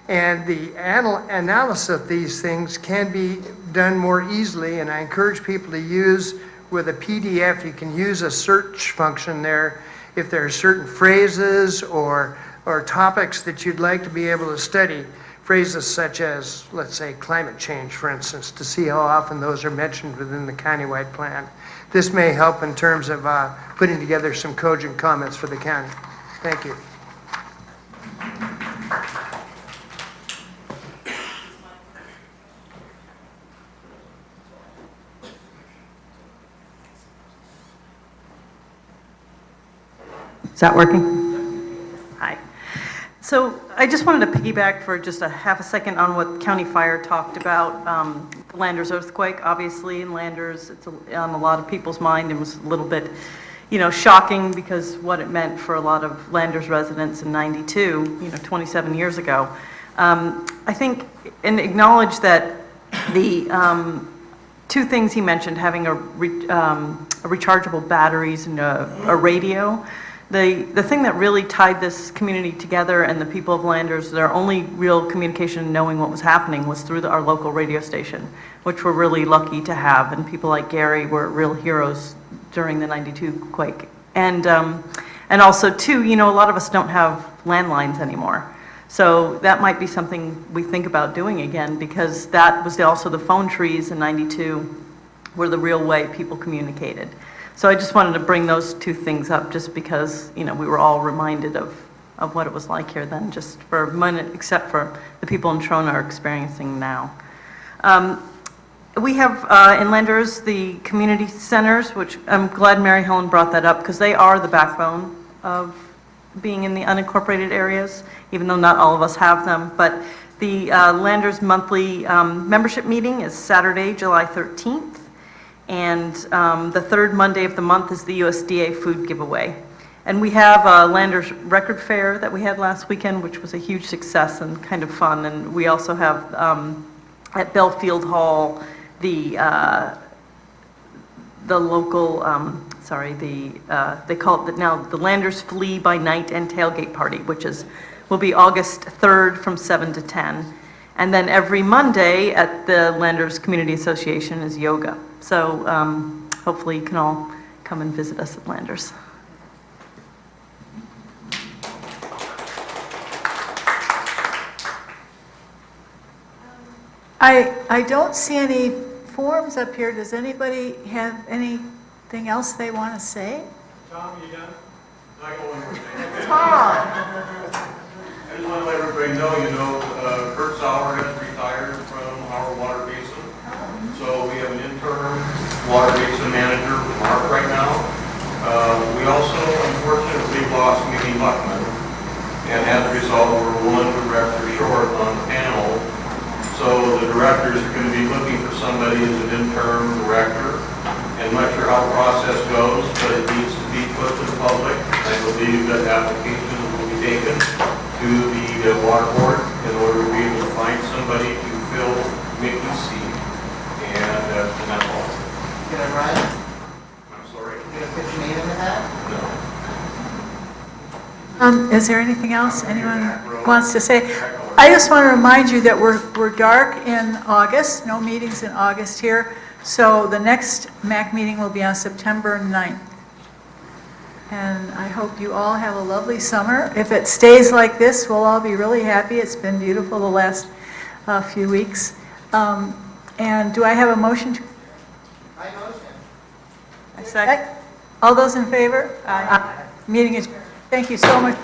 And the analysis of these things can be done more easily, and I encourage people to use, with a PDF, you can use a search function there if there are certain phrases or topics that you'd like to be able to study. Phrases such as, let's say, climate change, for instance, to see how often those are mentioned within the countywide plan. This may help in terms of putting together some cogent comments for the county. Thank you. Is that working? Hi. So I just wanted to piggyback for just a half a second on what County Fire talked about. The Landers earthquake, obviously, in Landers, it's on a lot of people's mind. It was a little bit, shocking because what it meant for a lot of Landers residents in '92, 27 years ago. I think, and acknowledge that the 2 things he mentioned, having a rechargeable batteries and a radio. The thing that really tied this community together and the people of Landers, their only real communication knowing what was happening was through our local radio station, which we're really lucky to have. And people like Gary were real heroes during the '92 quake. And also too, a lot of us don't have landlines anymore. So that might be something we think about doing again, because that was also the phone trees in '92 were the real way people communicated. So I just wanted to bring those 2 things up just because, we were all reminded of what it was like here then, just for a minute, except for the people in Trona are experiencing now. We have in Landers the community centers, which I'm glad Mary Helen brought that up because they are the backbone of being in the unincorporated areas, even though not all of us have them. But the Landers monthly membership meeting is Saturday, July 13th. And the 3rd Monday of the month is the USDA food giveaway. And we have a Landers Record Fair that we had last weekend, which was a huge success and kind of fun. And we also have at Belfield Hall the local, they call it now the Landers Flea by Night and Tailgate Party, which is will be August 3rd from 7 to 10. And then every Monday at the Landers Community Association is yoga. So hopefully you can all come and visit us at Landers. I don't see any forms up here. Does anybody have anything else they want to say? Tom, you done? I got one more thing. Tom. I just want to let everybody know, Kurt Sauer has retired from our water basin. So we have an interim water basin manager, Mark, right now. We also unfortunately lost Minnie Luckman. And as a result, we're one director short on the panel. So the directors are going to be looking for somebody as an interim director. And I'm not sure how the process goes, but it needs to be put to the public. I believe that applications will be taken to the water board in order to be able to find somebody to fill Mickey's seat. And that's all. Can I run? I'm sorry. Can I put your name in the hat? No. Is there anything else anyone wants to say? I just want to remind you that we're dark in August, no meetings in August here. So the next MAC meeting will be on September 9th. And I hope you all have a lovely summer. If it stays like this, we'll all be really happy. It's been beautiful the last few weeks. And do I have a motion? I motion. A second. All those in favor? Aye. Meeting is, thank you so much.